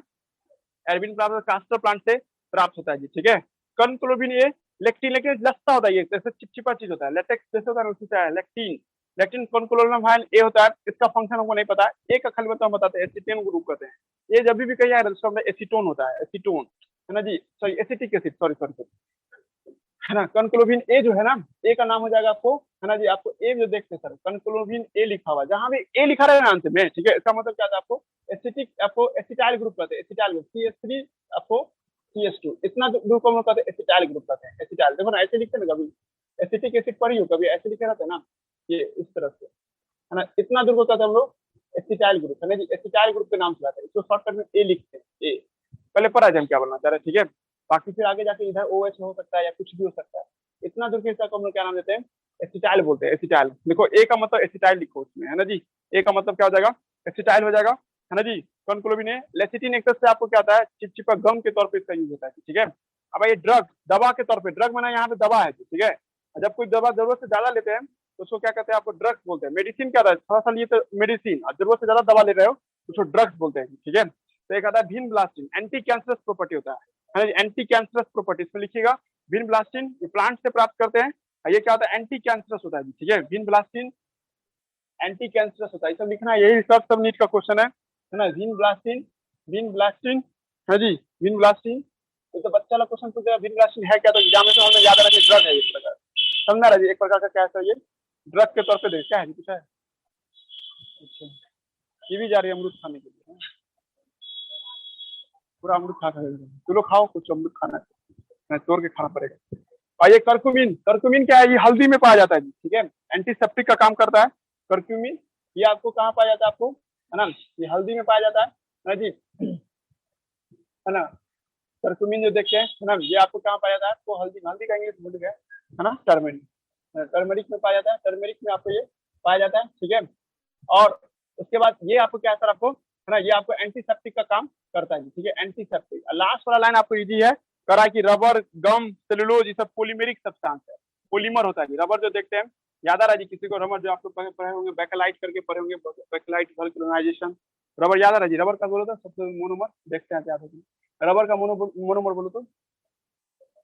अरबिन प्राप्त कास्टर प्लांट से प्राप्त होता है जी, ठीक है। कनक्लोबिन ये लेक्टिन, लेकिन लस्सा होता है, ये जैसे चिपचिपा चीज होता है, लेटेक्स जैसे होता है, उसी से है लेक्टिन। लेक्टिन कॉन्क्लोबिन ए होता है, इसका फंक्शन हमको नहीं पता है। ए का खाली मतलब हम बताते हैं, एसीटेन ग्रुप कहते हैं। ये जब भी कहीं आए तो उसका एसीटोन होता है, एसीटोन, है ना जी, sorry acetic acid, sorry sorry, है ना। कनक्लोबिन ए जो है ना, ए का नाम हो जाएगा आपको, है ना जी। आपको ए जो देखते हैं सर, कनक्लोबिन ए लिखा हुआ, जहां भी ए लिखा रहेगा आंसर में, ठीक है, इसका मतलब क्या था? आपको एसिटिक, आपको एसिटाइल ग्रुप कहते हैं, एसिटाइल ग्रुप, CH3 आपको CH2, इतना ग्रुप हम लोग कहते हैं एसिटाइल ग्रुप कहते हैं। एसिटाइल देखो ना, ऐसे लिखते हैं ना, कभी एसिटिक एसिड पर ही हो, कभी ऐसे लिखे रहते हैं ना, ये इस तरह से, है ना। इतना ग्रुप को कहते हैं हम लोग एसिटाइल ग्रुप, है ना जी। एसिटाइल ग्रुप के नाम से आता है, इसको शॉर्टकट में ए लिखते हैं, ए। पहले पढ़ा जाए हम क्या बोलना चाह रहे हैं, ठीक है। बाकी फिर आगे जाके इधर OH हो सकता है या कुछ भी हो सकता है। इतना दूर के को हम लोग क्या नाम देते हैं? एसिटाइल बोलते हैं, एसिटाइल। देखो ए का मतलब एसिटाइल लिखो उसमें, है ना जी। ए का मतलब क्या हो जाएगा? एसिटाइल हो जाएगा, है ना जी। कॉन्क्लोबिन ए, लेसिटिन एक्सेस से आपको क्या आता है? चिपचिपा गम के तौर पे इसका यूज होता है, ठीक है। अब ये ड्रग, दवा के तौर पे, ड्रग माना यहाँ पे दवा है, ठीक है। जब कोई दवा जरूरत से ज्यादा लेते हैं तो उसको क्या कहते हैं? आपको ड्रग्स बोलते हैं। मेडिसिन क्या था? थोड़ा सा लिए तो मेडिसिन, और जरूरत से ज्यादा दवा ले रहे हो तो उसको ड्रग्स बोलते हैं, ठीक है। तो एक आता है विनब्लास्टिन, एंटी कैंसरस प्रॉपर्टी होता है, एंटी कैंसरस प्रॉपर्टी, इसमें लिखिएगा विनब्लास्टिन, ये प्लांट से प्राप्त करते हैं। ये क्या होता है? एंटी कैंसरस होता है, ठीक है। विनब्लास्टिन एंटी कैंसरस होता है, सब लिखना है, यही सब नीट का क्वेश्चन है ना। विनब्लास्टिन, विनब्लास्टिन, है जी, विनब्लास्टिन। तो बच्चा वाला क्वेश्चन पूछेगा विनब्लास्टिन है क्या, तो एग्जामिनेशन हमें याद रखिए, ड्रग है एक प्रकार, समझना रही, एक प्रकार का क्या है ये, ड्रग के तौर पे दे, क्या है कुछ है। अच्छा, ये भी जा रही है अमरूद खाने के लिए, पूरा अमरूद खा खा, चलो खाओ, कुछ अमरूद खाना है, तोड़ के खाना पड़ेगा। और ये कर्क्यूमिन, कर्क्यूमिन क्या है? ये हल्दी में पाया जाता है जी, ठीक है। एंटीसेप्टिक का काम करता है कर्क्यूमिन। ये आपको कहाँ पाया जाता है? आपको, है ना, ये हल्दी में पाया जाता है ना जी, है ना। कर्क्यूमिन जो देखते हैं, है ना, ये आपको कहाँ पाया जाता है? आपको हल्दी, हल्दी का इंग्लिश भूल गया, है ना, टर्मरिक, टर्मरिक में पाया जाता है, टर्मरिक में आपको ये पाया जाता है, ठीक है। और उसके बाद ये आपको क्या सर, आपको, है ना, ये आपको एंटीसेप्टिक का काम करता है, ठीक है, एंटीसेप्टिक। लास्ट वाला लाइन आपको इजी है, करा कि रबर, गम, सेलुलोज, ये सब पॉलीमेरिक सब्सटेंस है, पॉलीमर होता है जी। रबर जो देखते हैं, याद आ रहा है जी किसी को? रबर जो आप लोग पढ़े होंगे, बैकेलाइट करके पढ़े होंगे, बैकेलाइट वल्कनाइजेशन, रबर याद आ रहा है जी। रबर का बोलो तो सबसे मोनोमर देखते हैं क्या होता है, रबर का मोनोमर बोलो तो,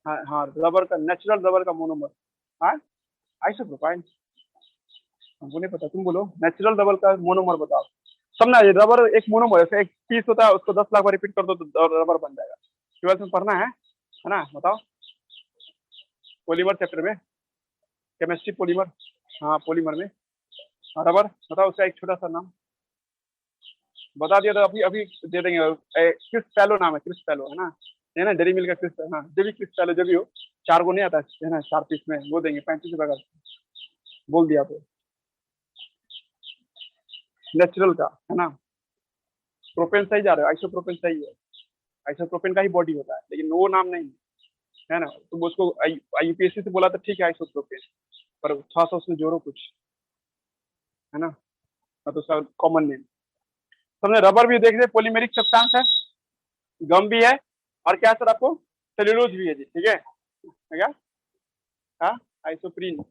हाँ हाँ, रबर का नेचुरल रबर का मोनोमर, हाँ, आइसोप्रोपाइल, हमको नहीं पता, तुम बोलो नेचुरल रबर का मोनोमर बताओ। समझना, ये रबर एक मोनोमर है, एक पीस होता है, उसको 10 लाख बार रिपीट कर दो तो रबर बन जाएगा। 12th में पढ़ना है ना, बताओ। पॉलीमर चैप्टर में, केमिस्ट्री पॉलीमर, हाँ पॉलीमर में, हाँ रबर बताओ, उसका एक छोटा सा नाम बता दिया तो अभी अभी दे देंगे। क्रिस पैलो नाम है, क्रिस पैलो, है ना, डेरी मिल का क्रिस, हाँ, जो भी क्रिस पैलो जो भी हो, 4 को नहीं आता है ना, 4 पीस में वो देंगे 35 रुपए का, बोल दिया तो। नेचुरल का, है ना, प्रोपेन सही जा रहे हो, आइसोप्रोपेन सही है, आइसोप्रोपेन का ही बॉडी होता है, लेकिन वो नाम नहीं है ना। तुम उसको यूपीएससी से बोला तो ठीक है आइसोप्रोपेन, पर थोड़ा सा उसमें जोड़ो कुछ, है ना, तो उसका कॉमन नेम समझे। रबर भी देख रहे, पॉलीमेरिक सब्सटेंस है, गम भी है, और क्या सर आपको सेल्यूलोज भी है जी, ठीक है क्या, हाँ, आइसोप्रीन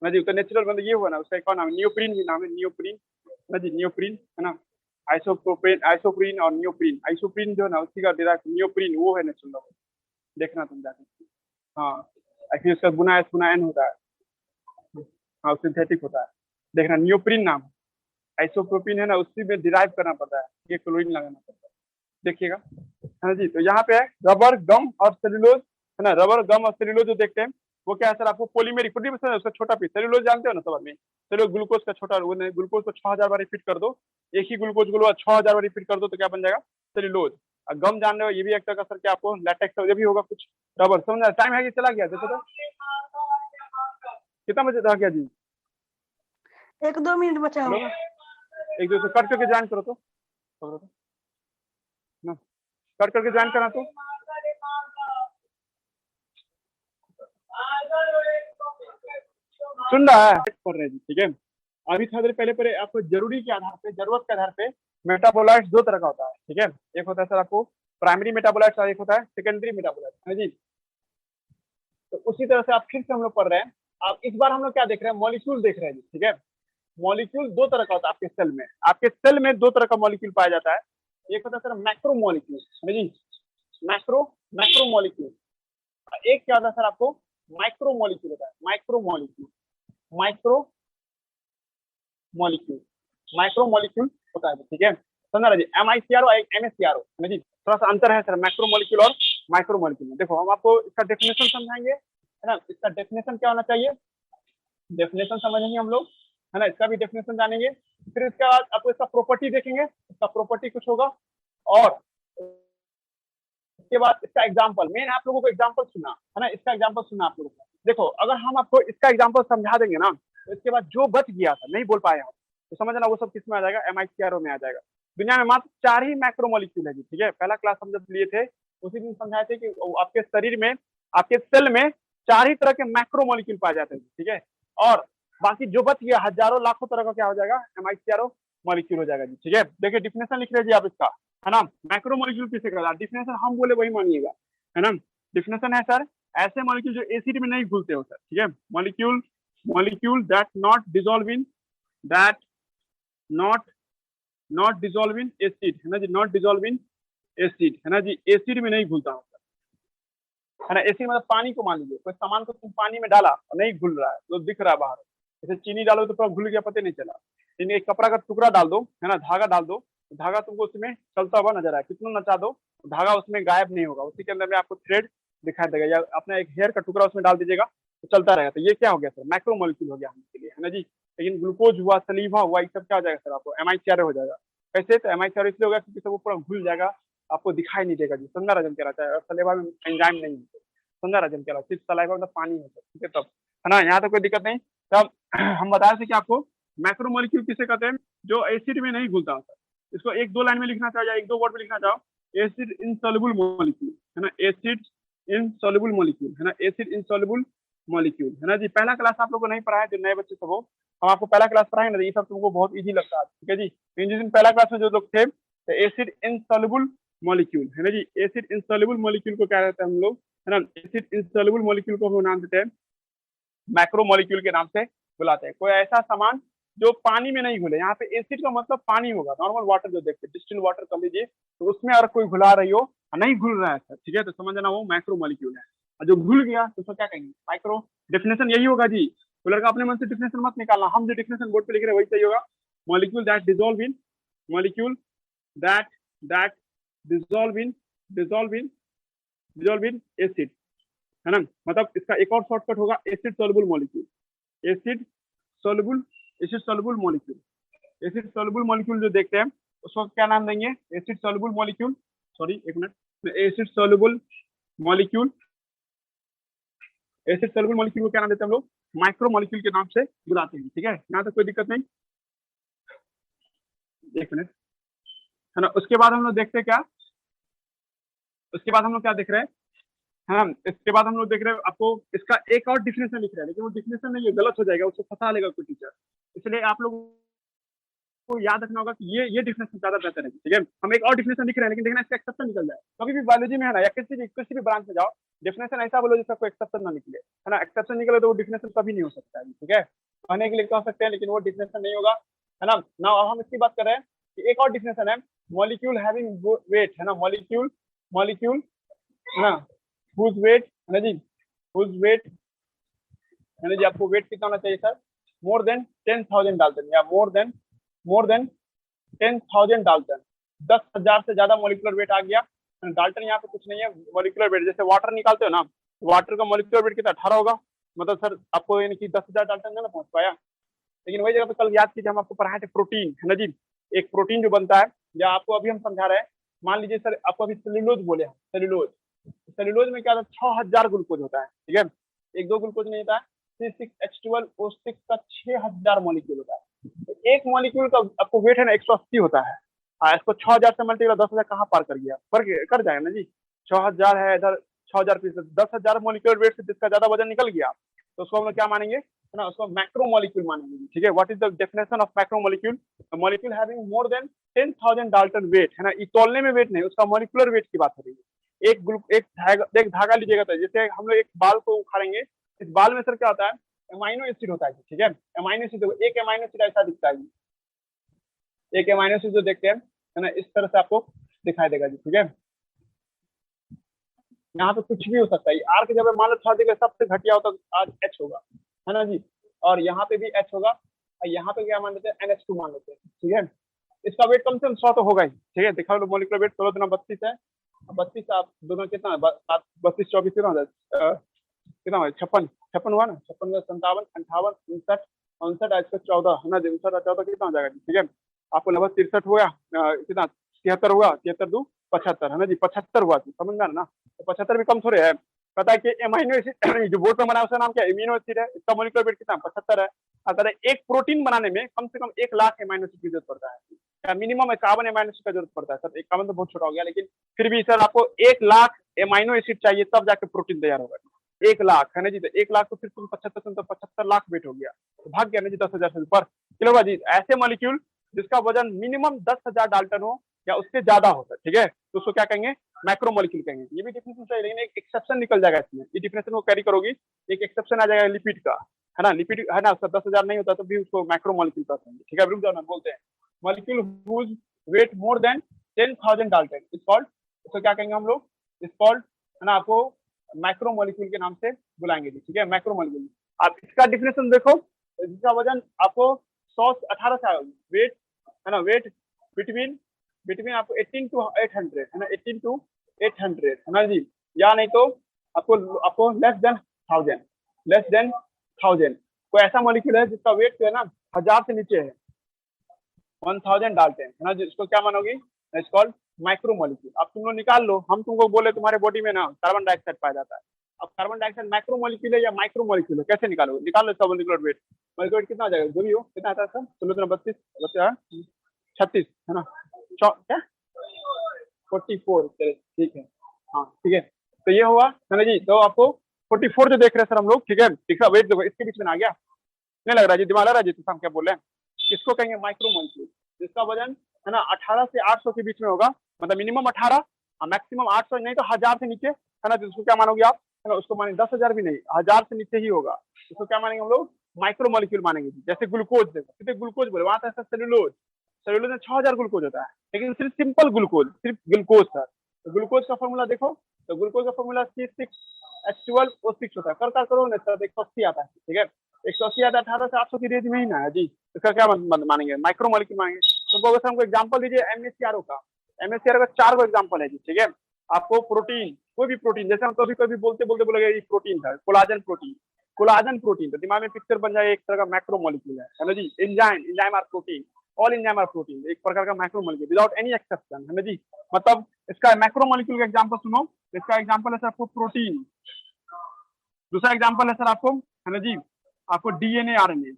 ना जी, उसका नेचुरल मतलब ये हुआ ना, उसका एक और नाम है, नियोप्रीन भी नाम है, नियोप्रीन ना जी, नियोप्रीन, है ना। आइसोप्रोपेन, आइसोप्रीन और नियोप्रीन, आइसोप्रीन जो है ना उसी का डिराइव, नियोप्रीन वो है नेचुरल, देखना तुम जाके, हाँ। एक्चुअली उसका गुना एस गुना एन होता है, हाँ सिंथेटिक होता है, देखना नियोप्रीन नाम। आइसोप्रोपिन है ना, उसी में डिराइव करना पड़ता है, ये क्लोरीन लगाना पड़ता है, देखिएगा, है ना जी। तो यहाँ पे है रबर, गम और सेल्यूलोज, है ना, रबर, गम और सेल्यूलोज जो देखते हैं, वो क्या है सर, आपको पॉलीमेरिक प्रोटीन है उसका छोटा पीस, सेल्यूलोज जानते हो ना सब आदमी, चलो ग्लूकोज का छोटा, ग्लूकोज को 6000 बार रिपीट कर दो, एक ही ग्लूकोज को 6000 बार रिपीट कर दो तो क्या बन जाएगा, सेल्यूलोज। गम जान रहे हो, ये भी एक तरह का सर क्या आपको लैटेक्स ये भी होगा कुछ, रबर। समझ टाइम है कि चला गया, देखो तो कितना बजे रह गया जी, 1-2 मिनट बचा होगा। एक दो कट करके ज्वाइन करो तो ना, कट करके ज्वाइन करना तो सुन रहा है, पढ़ रहे हैं जी, ठीक है। अभी थोड़ी देर पहले पहले आपको जरूरी के आधार पे, जरूरत के आधार पे मेटाबोलाइट्स दो तरह का होता है, ठीक है। एक होता है सर आपको प्राइमरी मेटाबोलाइट्स और एक होता है सेकेंडरी मेटाबोलाइट्स, है जी। तो उसी तरह से आप फिर से हम लोग पढ़ रहे हैं। अब इस बार हम लोग क्या देख रहे हैं, मॉलिक्यूल देख रहे हैं जी, ठीक है। मॉलिक्यूल दो तरह का होता है आपके सेल में, आपके सेल में दो तरह का मॉलिक्यूल पाया जाता है। एक होता है सर मैक्रो मॉलिक्यूल, है जी, मैक्रो मॉलिक्यूल। एक क्या होता है सर आपको माइक्रो मॉलिक्यूल होता है, माइक्रो मॉलिक्यूल होता है, ठीक है। समझा जी, MICRO MSCRO है जी, थोड़ा सा अंतर है सर मैक्रो मॉलिक्यूल और माइक्रो मॉलिक्यूल में। देखो हम आपको इसका डेफिनेशन समझाएंगे, है ना। इसका डेफिनेशन क्या होना चाहिए, डेफिनेशन समझेंगे हम लोग, है ना, इसका भी डेफिनेशन जानेंगे। फिर इसके बाद आपको इसका प्रॉपर्टी देखेंगे, इसका प्रॉपर्टी कुछ होगा, और इसके बाद इसका एग्जाम्पल, मेन आप लोगों को एग्जाम्पल सुना, है ना, इसका एग्जाम्पल सुना आप लोगों को। देखो अगर हम आपको इसका एग्जाम्पल समझा देंगे ना, तो इसके बाद जो बच गया था नहीं बोल पाए हम, तो समझना वो सब किस में आ जाएगा, MICRO में आ जाएगा। दुनिया में मात्र 4 ही मैक्रोमोलिक्यूल है जी, ठीक है। पहला क्लास हम जब लिए थे उसी दिन समझाए थे कि आपके शरीर में, आपके सेल में 4 ही तरह के मैक्रोमोलिक्यूल पाए जाते हैं, ठीक है। और बाकी जो बच गया हजारों लाखों तरह का क्या हो जाएगा, MICRO मॉलिक्यूल हो जाएगा जी, ठीक है। देखिए डिफिनेशन लिख रहे जी आप इसका, है ना। मैक्रो मॉलिक्यूल किसे कहता है, डिफिनेशन हम बोले वही मानिएगा, है ना। डिफिनेशन है सर ऐसे मॉलिक्यूल जो एसिड में नहीं घुलते हो सर, ठीक है। Molecule that not dissolve in acid, है ना जी, नॉट डिसॉल्व इन एसिड, है ना जी, एसिड में नहीं घुलता हूँ, है ना। एसिड मतलब पानी को मान लीजिए, कोई सामान को तुम पानी में डाला और नहीं घुल रहा है तो दिख रहा है बाहर, जैसे चीनी डालो तो पूरा घुल गया, पता नहीं चला। लेकिन एक कपड़ा का टुकड़ा डाल दो, है ना, धागा डाल दो, धागा तुमको उसमें चलता हुआ नजर आए, कितना नचा दो धागा उसमें गायब नहीं होगा, उसी के अंदर में आपको थ्रेड दिखाई देगा, या अपना एक हेयर का टुकड़ा उसमें डाल दीजिएगा तो चलता रहेगा। तो ये क्या हो गया सर, मैक्रो मॉलिक्यूल हो गया हमारे लिए, है ना जी। लेकिन ग्लूकोज हुआ, सलीवा हुआ, ये सब क्या हो जाएगा सर, आपको MICRO हो जाएगा। कैसे, तो MICRO इसलिए होगा क्योंकि सब वो पूरा घुल जाएगा, आपको दिखाई नहीं देगा जी, समझा राजन कह रहा है। और सलेवा में एंजाइम नहीं होते, समझा राजन कह रहा है, सिर्फ सलाइवा मतलब पानी होता है, ठीक है। तब है ना, यहाँ तो कोई दिक्कत नहीं। तब हम बताए थे कि आपको मैक्रो मॉलिक्यूल किसे कहते हैं, जो एसिड में नहीं घुलता होता। इसको 1-2 लाइन में लिखना चाहो या 1-2 वर्ड में लिखना चाहो, एसिड इनसॉल्युबल मॉलिक्यूल, है ना, एसिड इनसॉल्युबल मॉलिक्यूल, है ना, एसिड इनसॉल्युबल मॉलिक्यूल, है ना जी। पहला क्लास आप लोग को नहीं पढ़ा है, जो नए बच्चे सब हो, हम आपको पहला क्लास पढ़ाएंगे ना, ये सब तुमको बहुत इजी लगता है, ठीक है जी। जिस दिन पहला क्लास में जो लोग थे, तो एसिड इनसॉल्युबल मॉलिक्यूल, है ना जी, एसिड इनसॉल्युबल मॉलिक्यूल को क्या कहते हैं हम लोग, है ना, एसिड इनसॉल्युबल मॉलिक्यूल को हम नाम देते हैं मैक्रो मॉलिक्यूल के नाम से बुलाते हैं। कोई ऐसा सामान जो पानी में नहीं घुले, यहाँ पे एसिड का मतलब पानी होगा, नॉर्मल वाटर जो देखते हैं, डिस्टिल वाटर कर लीजिए, तो उसमें अगर कोई घुला रही हो, नहीं घुल रहा है सर, ठीक है, तो समझना वो मैक्रो मॉलिक्यूल है। और जो घुल गया तो उसको क्या कहेंगे, माइक्रो। डेफिनेशन यही होगा जी, तो लड़का अपने मन से डेफिनेशन मत निकालना, हम जो डेफिनेशन बोर्ड पे लिख रहे हैं वही सही होगा। Molecule that dissolve in, molecule that dissolve in acid, है ना। मतलब इसका एक और शॉर्टकट होगा acid soluble molecule, acid soluble molecule जो देखते हैं उसको क्या नाम देंगे, एसिड सॉल्युबल मॉलिक्यूल, सॉरी एक मिनट, एसिड सॉल्युबल मॉलिक्यूल को क्या नाम देते हैं हम लोग, माइक्रो मॉलिक्यूल के नाम से बुलाते हैं, ठीक है। यहाँ तक कोई दिक्कत नहीं, एक मिनट, है ना। उसके बाद हम लोग देखते हैं क्या, उसके बाद हम लोग क्या देख रहे हैं, हाँ, इसके बाद हम लोग देख रहे हैं आपको इसका एक और डिफिनेशन लिख रहे हैं, लेकिन वो डिफिनेशन नहीं है, गलत हो जाएगा, उसको फंसा लेगा कोई टीचर, इसलिए आप लोग को याद रखना होगा कि ये डिफिनेशन ज्यादा बेहतर है, ठीक है। हम एक और डिफिनेशन लिख रहे हैं, लेकिन देखना इसका एक्सेप्शन निकल जाए। कभी भी बायोलॉजी में है ना, या किसी भी ब्रांच में जाओ, डिफिनेशन ऐसा बोलो जिसका कोई एक्सेप्शन ना निकले, है ना। एक्सेप्शन निकले तो वो डिफिनेशन कभी नहीं हो सकता है, ठीक है। कहने के लिए कह सकते हैं लेकिन वो डिफिनेशन नहीं होगा, है ना। ना अब हम इसकी बात कर रहे हैं कि एक और डिफिनेशन है, मॉलिक्यूल हैविंग वेट, है ना, मॉलिक्यूल है ना, whose weight, है ना जी, whose weight, है ना जी, आपको वेट कितना होना चाहिए सर, मोर देन 10,000 डाल्टन, या मोर देन 10,000 डाल्टन, 10,000 से ज्यादा मॉलिक्यूलर वेट आ गया। डाल्टन यहाँ पे कुछ नहीं है, मॉलिक्यूलर वेट, जैसे वाटर निकालते हो ना, वाटर का मॉलिक्यूलर वेट कितना 18 होगा, मतलब सर आपको यानी कि 10,000 डाल्टन ना पहुंच पाया, लेकिन वही जगह पे कल याद कीजिए हम आपको पढ़ाए थे प्रोटीन, है ना जी। एक प्रोटीन जो बनता है, या आपको अभी हम समझा रहे हैं, मान लीजिए सर आपको अभी सेल्यूलोज बोले हैं, सेल्यूलोज। सेल्यूलोज में क्या होता है, 6,000 ग्लूकोज होता है, ठीक है। एक दो ग्लूकोज नहीं होता है, C6H12O6 का 6,000 मॉलिक्यूल होता है। तो एक मॉलिक्यूल का आपको वेट है ना 180 होता है। हाँ, इसको 6,000 से मल्टीप्लाई 10,000 कहाँ पार कर गया, कर जाएगा ना जी। 6,000 है इधर, 6,000 पीछे 10,000 मॉलिक्यूलर वेट से जिसका ज्यादा वजन निकल गया, तो उसको हम लोग क्या मानेंगे, है ना, उसको मैक्रोमोलिक्यूल मानेंगे, ठीक है। What is the definition of macromolecule, molecule having more than 10,000 dalton weight, है ना। ये तौलने में वेट नहीं, उसका मॉलिक्यूलर वेट की बात हो रही है। एक धागा लीजिएगा, तो जैसे हम लोग एक बाल को उखाड़ेंगे, इस बाल में सर क्या होता है, अमाइनो एसिड होता है, ठीक है। अमाइनो एसिड, एक अमाइनो एसिड ऐसा दिखता है, एक अमाइनो एसिड जो देखते हैं, है ना, इस तरह से आपको दिखाई देगा जी, ठीक है। यहाँ पे कुछ भी हो सकता है, आर के जब मान लो 6 जगह सबसे घटिया होता तो आज एच होगा, है ना जी। और यहाँ पे भी एच होगा, और यहाँ पे क्या मान लेते हैं, NH2 मान लेते हैं, ठीक है। इसका वेट कम से कम 100 तो होगा ही, ठीक है। देखा लो मोलिकुलर वेट 16 गुना 32 है, 32 आप दोनों कितना है, 32 24 कितना होता है, कितना हुआ, 56 56 हुआ ना, 56 57 58 59 59 इसका 14, है ना जी। 59 14 कितना हो जाएगा जी, ठीक है। आपको लगभग 63 हुआ, कितना 73 हुआ, 73 2 75, है ना जी। 75 हुआ, समझ में ना, तो 75 भी कम थोड़े है। पता है कि अमीनो एसिड जो बोर्ड में बना है उसका नाम क्या है, अमीनो एसिड है, इसका मोलिकुलर वेट कितना 75 है। अगर एक प्रोटीन बनाने में कम से कम 1,00,000 अमीनो एसिड की जरूरत पड़ता है, मिनिमम 51 अमीनो एसिड का जरूरत पड़ता है सर। 51 तो बहुत छोटा हो गया, लेकिन फिर भी सर आपको 1,00,000 अमीनो एसिड चाहिए तब जाके प्रोटीन तैयार होगा। 1,00,000, है ना जी। तो 1,00,000 तो फिर तुम 75 तो 75 लाख वेट हो गया, तो भाग गया ना जी 10,000 से ऊपर। चलो जी, ऐसे मॉलिक्यूल जिसका वजन मिनिमम 10,000 डाल्टन हो या उससे ज्यादा हो सर, ठीक है, तो उसको क्या कहेंगे, मैक्रोमोलिक्यूल कहेंगे। ये भी डिफिनेशन चाहिए, लेकिन एक एक्सेप्शन निकल जाएगा इसमें, ये डिफिनेशन को कैरी करोगी, एक एक्सेप्शन आ जाएगा लिपिड का, है ना। लिपिड है ना, उसका 10,000 नहीं होता तो भी उसको मैक्रोमोलिक्यूल कहते हैं, ठीक है। रुक जाओ ना, बोलते हैं molecule whose weight more than 10,000 dalton is called, उसको क्या कहेंगे हम लोग, इज कॉल्ड, है ना, आपको मैक्रोमोलिक्यूल के नाम से बुलाएंगे, ठीक है, मैक्रोमोलिक्यूल। आप इसका डिफिनेशन देखो, जिसका वजन आपको 100 से 18 से आएगा वेट, है ना, वेट बिटवीन बिटवीन आपको 18 to 800, है ना, 18 to 800, है ना जी। या नहीं तो आपको लेस देन 1000, लेस देन 1000 कोई ऐसा मॉलिक्यूल है जिसका वेट जो है ना 1000 से नीचे है, 1000 डालते हैं, है ना जी, इसको क्या मानोगी, इट्स कॉल्ड माइक्रोमोलिक्यूल। अब तुम लोग निकाल लो, हम तुमको बोले तुम्हारे बॉडी में ना कार्बन डाइऑक्साइड पाया जाता है, अब कार्बन डाइऑक्साइड माइक्रोमोलिक्यूल है या माइक्रोमोलिक्यूल है, कैसे निकालोगे, निकाल लो इसका मोलिकुलर वेट। मोलिकुलर वेट कितना आ जाएगा, जो भी हो, कितना आता है सर, 16 32 36, है ना, क्या 44, चलिए ठीक है, हाँ ठीक है। तो ये हुआ, है ना जी। तो आपको 44 जो देख रहे हैं सर हम लोग, ठीक है, ठीक है, वेट देखो इसके बीच में आ गया, नहीं लग रहा जी, दिमाग लग रहा है जी, तो हम क्या बोल रहे हैं, इसको कहेंगे माइक्रोमोलिक्यूल, जिसका वजन, है ना, 18 से 800 के बीच में होगा, मतलब मिनिमम 18 और मैक्सिमम 800, नहीं तो 1000 से नीचे, है ना, तो उसको क्या मानोगे आप, है ना, उसको मानेंगे 10,000 भी नहीं, 1000 से नीचे ही होगा, उसको क्या मानेंगे हम लोग, माइक्रोमोलिक्यूल मानेंगे। जैसे ग्लूकोज, देखो कितने ग्लूकोज बोले, वहां था सेल्यूलोज, सेल्यूलोज में 6,000 ग्लूकोज होता है, लेकिन सिर्फ सिंपल ग्लूकोज, सिर्फ ग्लूकोज सर। तो ग्लूकोज का फॉर्मूला देखो, तो ग्लूकोज का फॉर्मूला C6H12O6 होता है, कर करो ना सर, 180 आता है, ठीक है, 180 आता है, 18 से 800 की रेंज में ही ना है जी, इसका क्या मानेंगे, माइक्रोमोलिक्यूल मानेंगे। तो बस हमको एग्जांपल दीजिए MnCrO का, MnCrO का 4 गो एग्जांपल है जी, ठीक है। आपको प्रोटीन, कोई भी प्रोटीन, जैसे हम कभी कभी बोलते बोलते बोलेगा ये प्रोटीन था, कोलाजन प्रोटीन, कोलाजन प्रोटीन, तो दिमाग में पिक्चर बन जाए एक तरह का मैक्रोमोलिक्यूल है ना जी। Enzyme, enzyme are protein, all enzyme are protein, एक प्रकार का मैक्रोमोलिक्यूल विदाउट एनी एक्सेप्शन, है ना जी। मतलब इसका मैक्रोमोलिक्यूल का एग्जांपल सुनो, इसका एग्जांपल है सर आपको प्रोटीन, दूसरा एग्जांपल है सर आपको, है ना जी, आपको DNA RNA,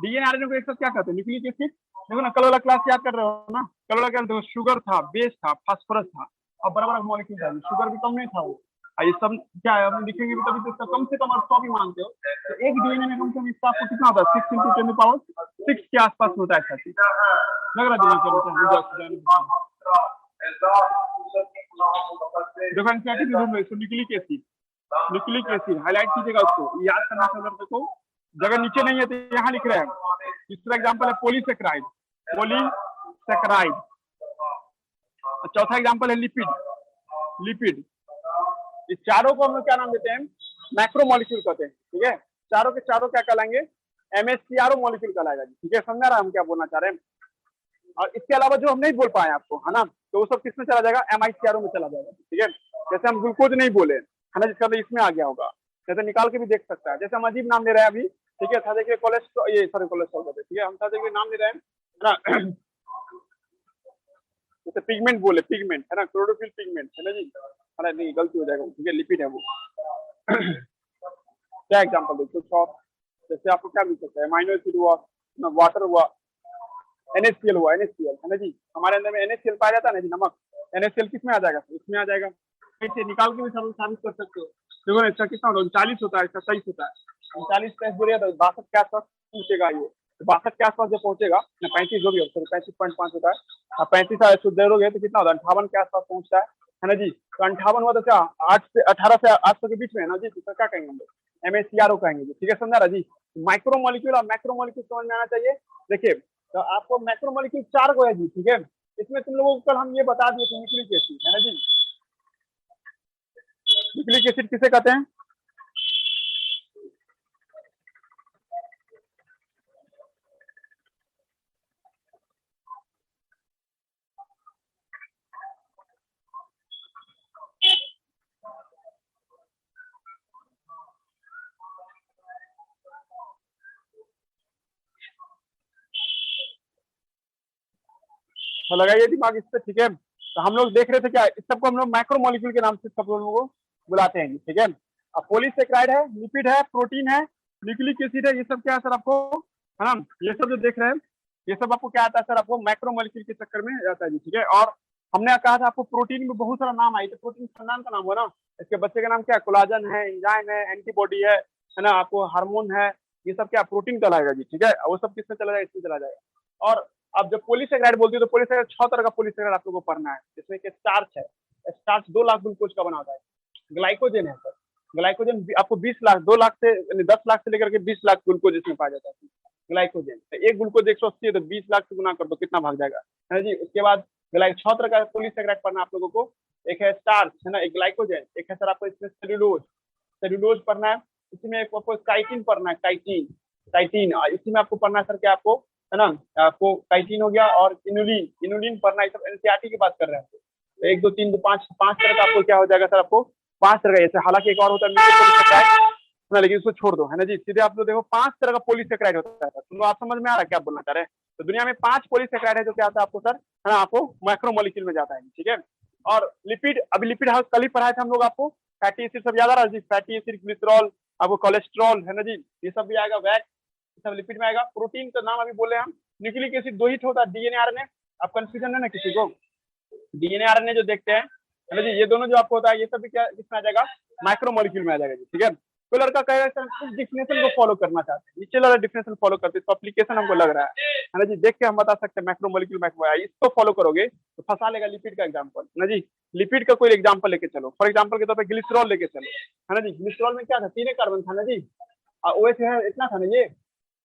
DNA RNA को एक साथ क्या कहते हैं, न्यूक्लिक एसिड। देखो ना, कल वाला क्लास याद कर रहे हो ना, कल वाला क्या, देखो शुगर था, बेस था, फास्फोरस था, और बराबर मॉलिक्यूल था, शुगर भी कम नहीं था वो, ये सब क्या है, हम लिखेंगे भी तभी तो इसका कम से कम आप 100 भी मानते हो, तो एक DNA में कम से कम इसका आपको कितना होता है, 6 × 10⁻6 के आसपास होता है, ऐसा चीज लग रहा है। देखो nucleic acid, nucleic acid highlight कीजिएगा, उसको याद करना है। देखो जगह नीचे नहीं है तो यहाँ लिख रहे हैं। तीसरा एग्जांपल है पॉलीसेकेराइड, पॉलीसेकेराइड। चौथा एग्जांपल है लिपिड, लिपिड। इस चारों को हम लोग क्या नाम देते हैं, मैक्रोमोलिक्यूल कहते हैं, ठीक है। चारों के चारों क्या कहलाएंगे, MnCrO मॉलिक्यूल कहलाएगा जी, ठीक है, समझा रहा हम क्या बोलना चाह रहे हैं। और इसके अलावा जो हम नहीं बोल पाए आपको, है ना, तो वो सब किस में चला जाएगा, MICRO में चला जाएगा, ठीक है। जैसे हम ग्लूकोज नहीं बोले, है ना, जिसका तो इसमें आ गया होगा, नहीं तो निकाल के भी देख सकता है। जैसे हम अजीब नाम ले रहे हैं अभी, ठीक है, था देखिए कोलेस्ट्रॉल, ये सॉरी कोलेस्ट्रॉल कहते हैं, ठीक है, हम था देखिए नाम ले रहे हैं, है ना। जैसे पिगमेंट बोले, पिगमेंट है ना, क्लोरोफिल पिगमेंट है ना जी, अरे नहीं गलती हो जाएगा, ठीक है, लिपिड है वो। क्या एग्जाम्पल देखो, सॉफ्ट, जैसे आपको क्या मिल सकता है, अमाइनो एसिड हुआ, वाटर हुआ, NaCl हुआ, NaCl है ना जी, हमारे अंदर में NaCl पाया जाता है ना जी, नमक। NaCl किस में आ जाएगा, इसमें आ जाएगा, ऐसे निकाल के भी साबित कर सकते हो। देखो ना इसका कितना होता है, 39 होता है, इसका 23 होता है, 39 प्लस बोलिए तो 62 के आसपास पहुंचेगा ये, तो 62 के आसपास जब पहुंचेगा, 35 जो भी हो, 35.5 होता है, अब 35 शुद्ध हो तो कितना होता है, 58 के आसपास पहुंचता है ना जी। तो 58 हुआ तो क्या 8 से 18 से 800 के बीच में है ना जी, तो क्या कहेंगे हम लोग, MaCrO कहेंगे जी, ठीक है, समझा रहा जी। माइक्रो मॉलिक्यूल और मैक्रो मॉलिक्यूल समझ में आना चाहिए। देखिए तो आपको मैक्रो मॉलिक्यूल 4 को है जी, ठीक है, इसमें तुम लोगों को कल हम ये बता दिए थे न्यूक्लिक एसिड है ना जी। न्यूक्लिक एसिड किसे कहते हैं, तो लगाइए दिमाग इस पे, ठीक है। तो हम लोग देख रहे थे क्या, इस सबको हम लोग माइक्रो मॉलिक्यूल के नाम से सब लोगों को बुलाते हैं, ठीक है। अब पॉलीसेकेराइड है, लिपिड है, प्रोटीन है, न्यूक्लिक एसिड है, ये सब क्या है सर आपको, है ना, ये सब जो देख रहे हैं ये सब आपको क्या आता है सर, आपको माइक्रो मॉलिक्यूल के चक्कर में आता है जी, ठीक है। और हमने कहा था आपको प्रोटीन में बहुत सारा नाम आई, तो प्रोटीन खानदान का नाम हुआ ना, इसके बच्चे का नाम क्या है, कोलाजन है, एंजाइम है, एंटीबॉडी है ना, आपको हार्मोन है, ये सब क्या प्रोटीन कहलाएगा जी, ठीक है। वो सब किसमें चला जाएगा, इसमें चला जाएगा। और अब जब पॉलीसेकेराइड बोलती है तो पॉलीसेकेराइड 6 तरह का पॉलीसेकेराइड आप लोगों को पढ़ना है, जिसमें कि स्टार्च है, स्टार्च 2 लाख ग्लूकोज का बना होता है, ग्लाइकोजन है सर, ग्लाइकोजन आपको 20 लाख, 2 लाख से 10 लाख से लेकर के 20 लाख ग्लूकोज इसमें पाया जाता है ग्लाइकोजन। तो एक ग्लूकोज 180 है तो 20 लाख से गुना कर दो कितना भाग जाएगा, है जी। उसके बाद 6 तरह का पॉलीसेकेराइड पढ़ना आप लोगों को, एक है स्टार्च है ना, एक ग्लाइकोजन, एक है सर आपको इसमें सेल्यूलोज, सेल्यूलोज पढ़ना है, इसमें आपको काइटिन पढ़ना है, काइटिन, काइटिन इसी में आपको पढ़ना है सर क्या आपको, है ना, आपको काइटिन हो गया, और इनुलिन, इनुलिन पढ़ना है, सब एनसीईआरटी की बात कर रहे हैं। तो 1 2 3 2 5 5 तरह का आपको क्या हो जाएगा सर, आपको 5 तरह का, जैसे हालांकि एक और होता है ना, लेकिन उसको छोड़ दो है ना जी, सीधे आप लोग देखो 5 तरह का पॉलीसेकेराइड होता है, तुम आप समझ में आ रहा है क्या बोलना चाह रहे हैं। तो दुनिया में 5 पॉलीसेकेराइड है जो क्या आता है आपको सर, है ना, आपको माइक्रो मॉलिक्यूल में जाता है, ठीक है। और लिपिड, अभी लिपिड हाउस कल ही पढ़ाए थे हम लोग आपको, फैटी एसिड सब याद आ रहा है जी, फैटी एसिड, ग्लिसरॉल, आपको कोलेस्ट्रॉल है ना जी, ये सब भी आएगा, वैट सब लिपिड में आएगा। प्रोटीन का नाम अभी बोले हम, न्यूक्लिक एसिड 2 ही होता है, डीएनए आरएनए, आप कंफ्यूजन है ना किसी को, डीएनए आरएनए जो देखते हैं है ना जी, ये दोनों जो आपको होता है ये सब भी क्या किसमें आ जाएगा, माइक्रो मॉलिक्यूल में आ जाएगा जी, ठीक है। कोई लड़का कहेगा सर इस डिफिनेशन को फॉलो करना चाहते हैं, नीचे वाला डिफिनेशन फॉलो करते हैं, तो एप्लीकेशन हमको लग रहा है ना जी, देख के हम बता सकते हैं माइक्रो मॉलिक्यूल माइक्रो, इसको फॉलो करोगे तो फंसा लेगा लिपिड का एग्जाम्पल ना जी। लिपिड का कोई एग्जाम्पल लेके चलो, फॉर एग्जाम्पल के तौर पर ग्लिसरॉल लेके चलो, है ना जी, ग्लिसरॉल में क्या था, 3 कार्बन था ना जी, OH है इतना था ना ये,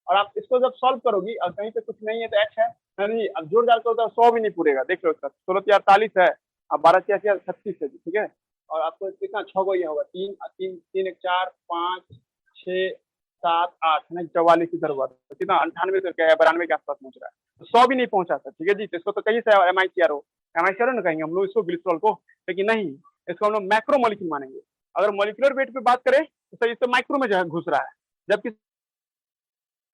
और आप इसको जब सॉल्व करोगी और कहीं पे कुछ नहीं है तो H है ना जी, अब जोड़ जाकर होता है 100 भी नहीं पूरेगा, देख लो इसका 16 48 है, अब 12 36 है, ठीक है। और आपको कितना 6 को ये होगा, 3 3 3 1 4 5 6 7 8 है ना, 44 इधर हुआ तो कितना 98 करके 92 के आसपास पहुंच रहा है, तो 100 भी नहीं पहुंचा था, ठीक है जी। तो इसको तो कहीं से MICRO ना कहेंगे हम लोग इसको, ग्लिसरॉल को, लेकिन नहीं, इसको हम लोग मैक्रो मॉलिक्यूल मानेंगे। अगर मॉलिक्यूलर वेट पे बात करें तो सर इससे माइक्रो में जो है घुस रहा है, जबकि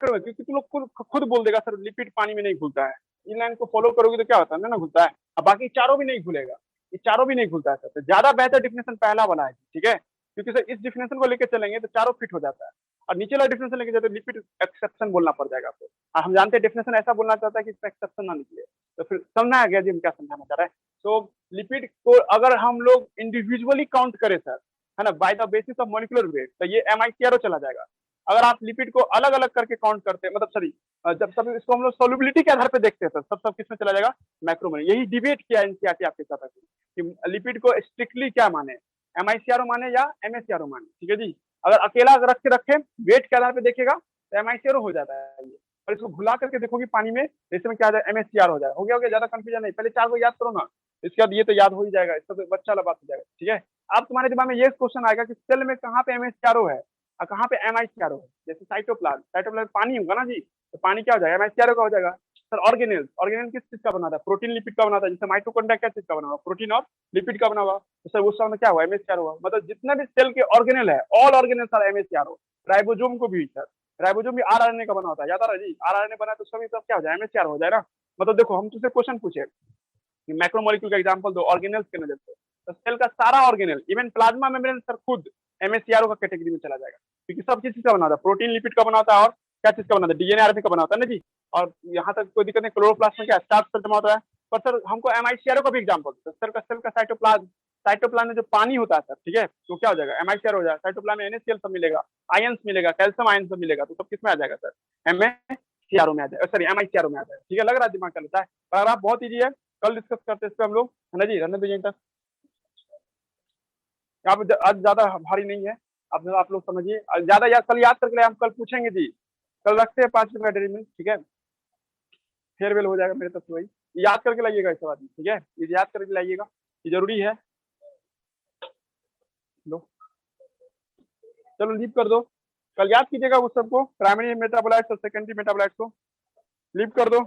क्योंकि तुम लोग खुद बोल देगा सर लिपिड पानी में नहीं घुलता है, इन लाइन को फॉलो करोगे तो क्या होता है ना घुलता है, अब बाकी चारों भी नहीं घुलेगा, ये चारों भी नहीं घुलता है सर, तो ज्यादा बेहतर डिफिनेशन पहला वाला है, ठीक है, क्योंकि सर इस डिफिनेशन को लेकर चलेंगे तो चारों फिट हो जाता है, और नीचे वाला डिफिनेशन लेके जाते लिपिड एक्सेप्शन बोलना पड़ जाएगा आपको, और हम जानते हैं डिफिनेशन ऐसा बोलना चाहता है कि इसमें एक्सेप्शन ना निकले, तो फिर समझना आ गया जी हम क्या समझाना चाह रहे हैं। तो लिपिड को अगर हम लोग इंडिविजुअली काउंट करें सर, है ना, by the basis of molecular weight, तो ये MICRO चला जाएगा। अगर आप लिपिड को अलग अलग करके काउंट करते हैं, मतलब सॉरी, जब सब इसको हम लोग सोल्युबिलिटी के आधार पे देखते हैं सर, सब किस में चला जाएगा, मैक्रो में। यही डिबेट किया एनसीईआरटी आपके साथ कि लिपिड को स्ट्रिक्टली क्या माने, MICRO माने या MACRO माने, ठीक है जी। अगर अकेला रख के रखे वेट के आधार पे देखेगा तो MICRO हो जाता है ये, और इसको घुला करके देखोगे पानी में, इसमें क्या हो जाएगा, MACR हो जाएगा, हो गया ज्यादा कंफ्यूजन नहीं, पहले 4 को याद करो ना, इसके बाद ये तो याद हो ही जाएगा, इसका तो बच्चा वाला बात हो जाएगा, ठीक है। अब तुम्हारे दिमाग में ये क्वेश्चन आएगा कि सेल में कहाँ पे MACRO है और कहाँ पे MICRO है, जैसे साइटोप्लाज्म, साइटोप्लाज्म पानी होगा ना जी, तो पानी क्या हो जाएगा, MICRO का हो जाएगा, सर ऑर्गेनेल, ऑर्गेनेल किस चीज का बना था? प्रोटीन लिपिड का बना था। जैसे माइटोकॉन्ड्रिया क्या चीज का बना हुआ? प्रोटीन और लिपिड का बना हुआ। तो सर उस समय क्या हुआ? एमएससीआर हुआ। मतलब जितने भी सेल के ऑर्गेनेल है, ऑल ऑर्गेनेल सारा एमएससीआर हो। राइबोसोम को भी सर, राइबोसोम भी आरआरएनए का बना होता है, याद आ रहा है जी? आरआरएनए बना तो सभी सब क्या हो जाए? एमएससीआर हो जाए ना। मतलब देखो हम तुझसे क्वेश्चन पूछे कि मैक्रोमोलिक्यूल का एग्जांपल दो ऑर्गेनेल्स के नजर से, तो सेल का सारा organelle even plasma membrane sir खुद एमएससीआर का कैटेगरी में चला जाएगा, क्योंकि सब किस चीज का बना होता है? प्रोटीन लिपिड का बना होता है और क्या चीज का बना होता है? डीएनए आरएनए का बना होता है ना जी। और यहाँ तक कोई दिक्कत नहीं, क्लोरोप्लास्ट में क्या स्टार्च सेल जमा होता है। पर सर हमको एमआईसीआर का भी एग्जाम्पल, सेल का साइटोप्लाज्म, साइटोप्लाज्म में जो पानी होता है सर, ठीक है, तो क्या हो जाएगा? एमआईसीआर हो जाएगा। साइटोप्लाज्म में एनएसीएल सब मिलेगा, आयंस मिलेगा, कैल्शियम आयंस सब मिलेगा, तो सब किस में आ जाएगा सर? एमएसीआर में आ जाएगा, सॉरी एमआईसीआर में आ जाएगा। ठीक है, लग रहा है दिमाग का लेता है। पर आप बहुत ईजी है, कल डिस्कस करते हैं इस पे हम लोग, है ना जी? रन दीजिए इंटर। आप आज ज्यादा भारी नहीं है, आप लोग समझिए ज्यादा याद, कल याद करके हम कल पूछेंगे जी। कल रखते हैं 5 मिनट डेरी में, ठीक है? फेयरवेल हो जाएगा मेरे तरफ से, वही याद करके लाइएगा इस बात, ठीक है? ये याद करके लाइएगा, ये जरूरी है। लो चलो लीव कर दो, कल याद कीजिएगा उस सबको, प्राइमरी मेटाबोलाइट्स और सेकेंडरी मेटाबोलाइट्स को लीव कर दो।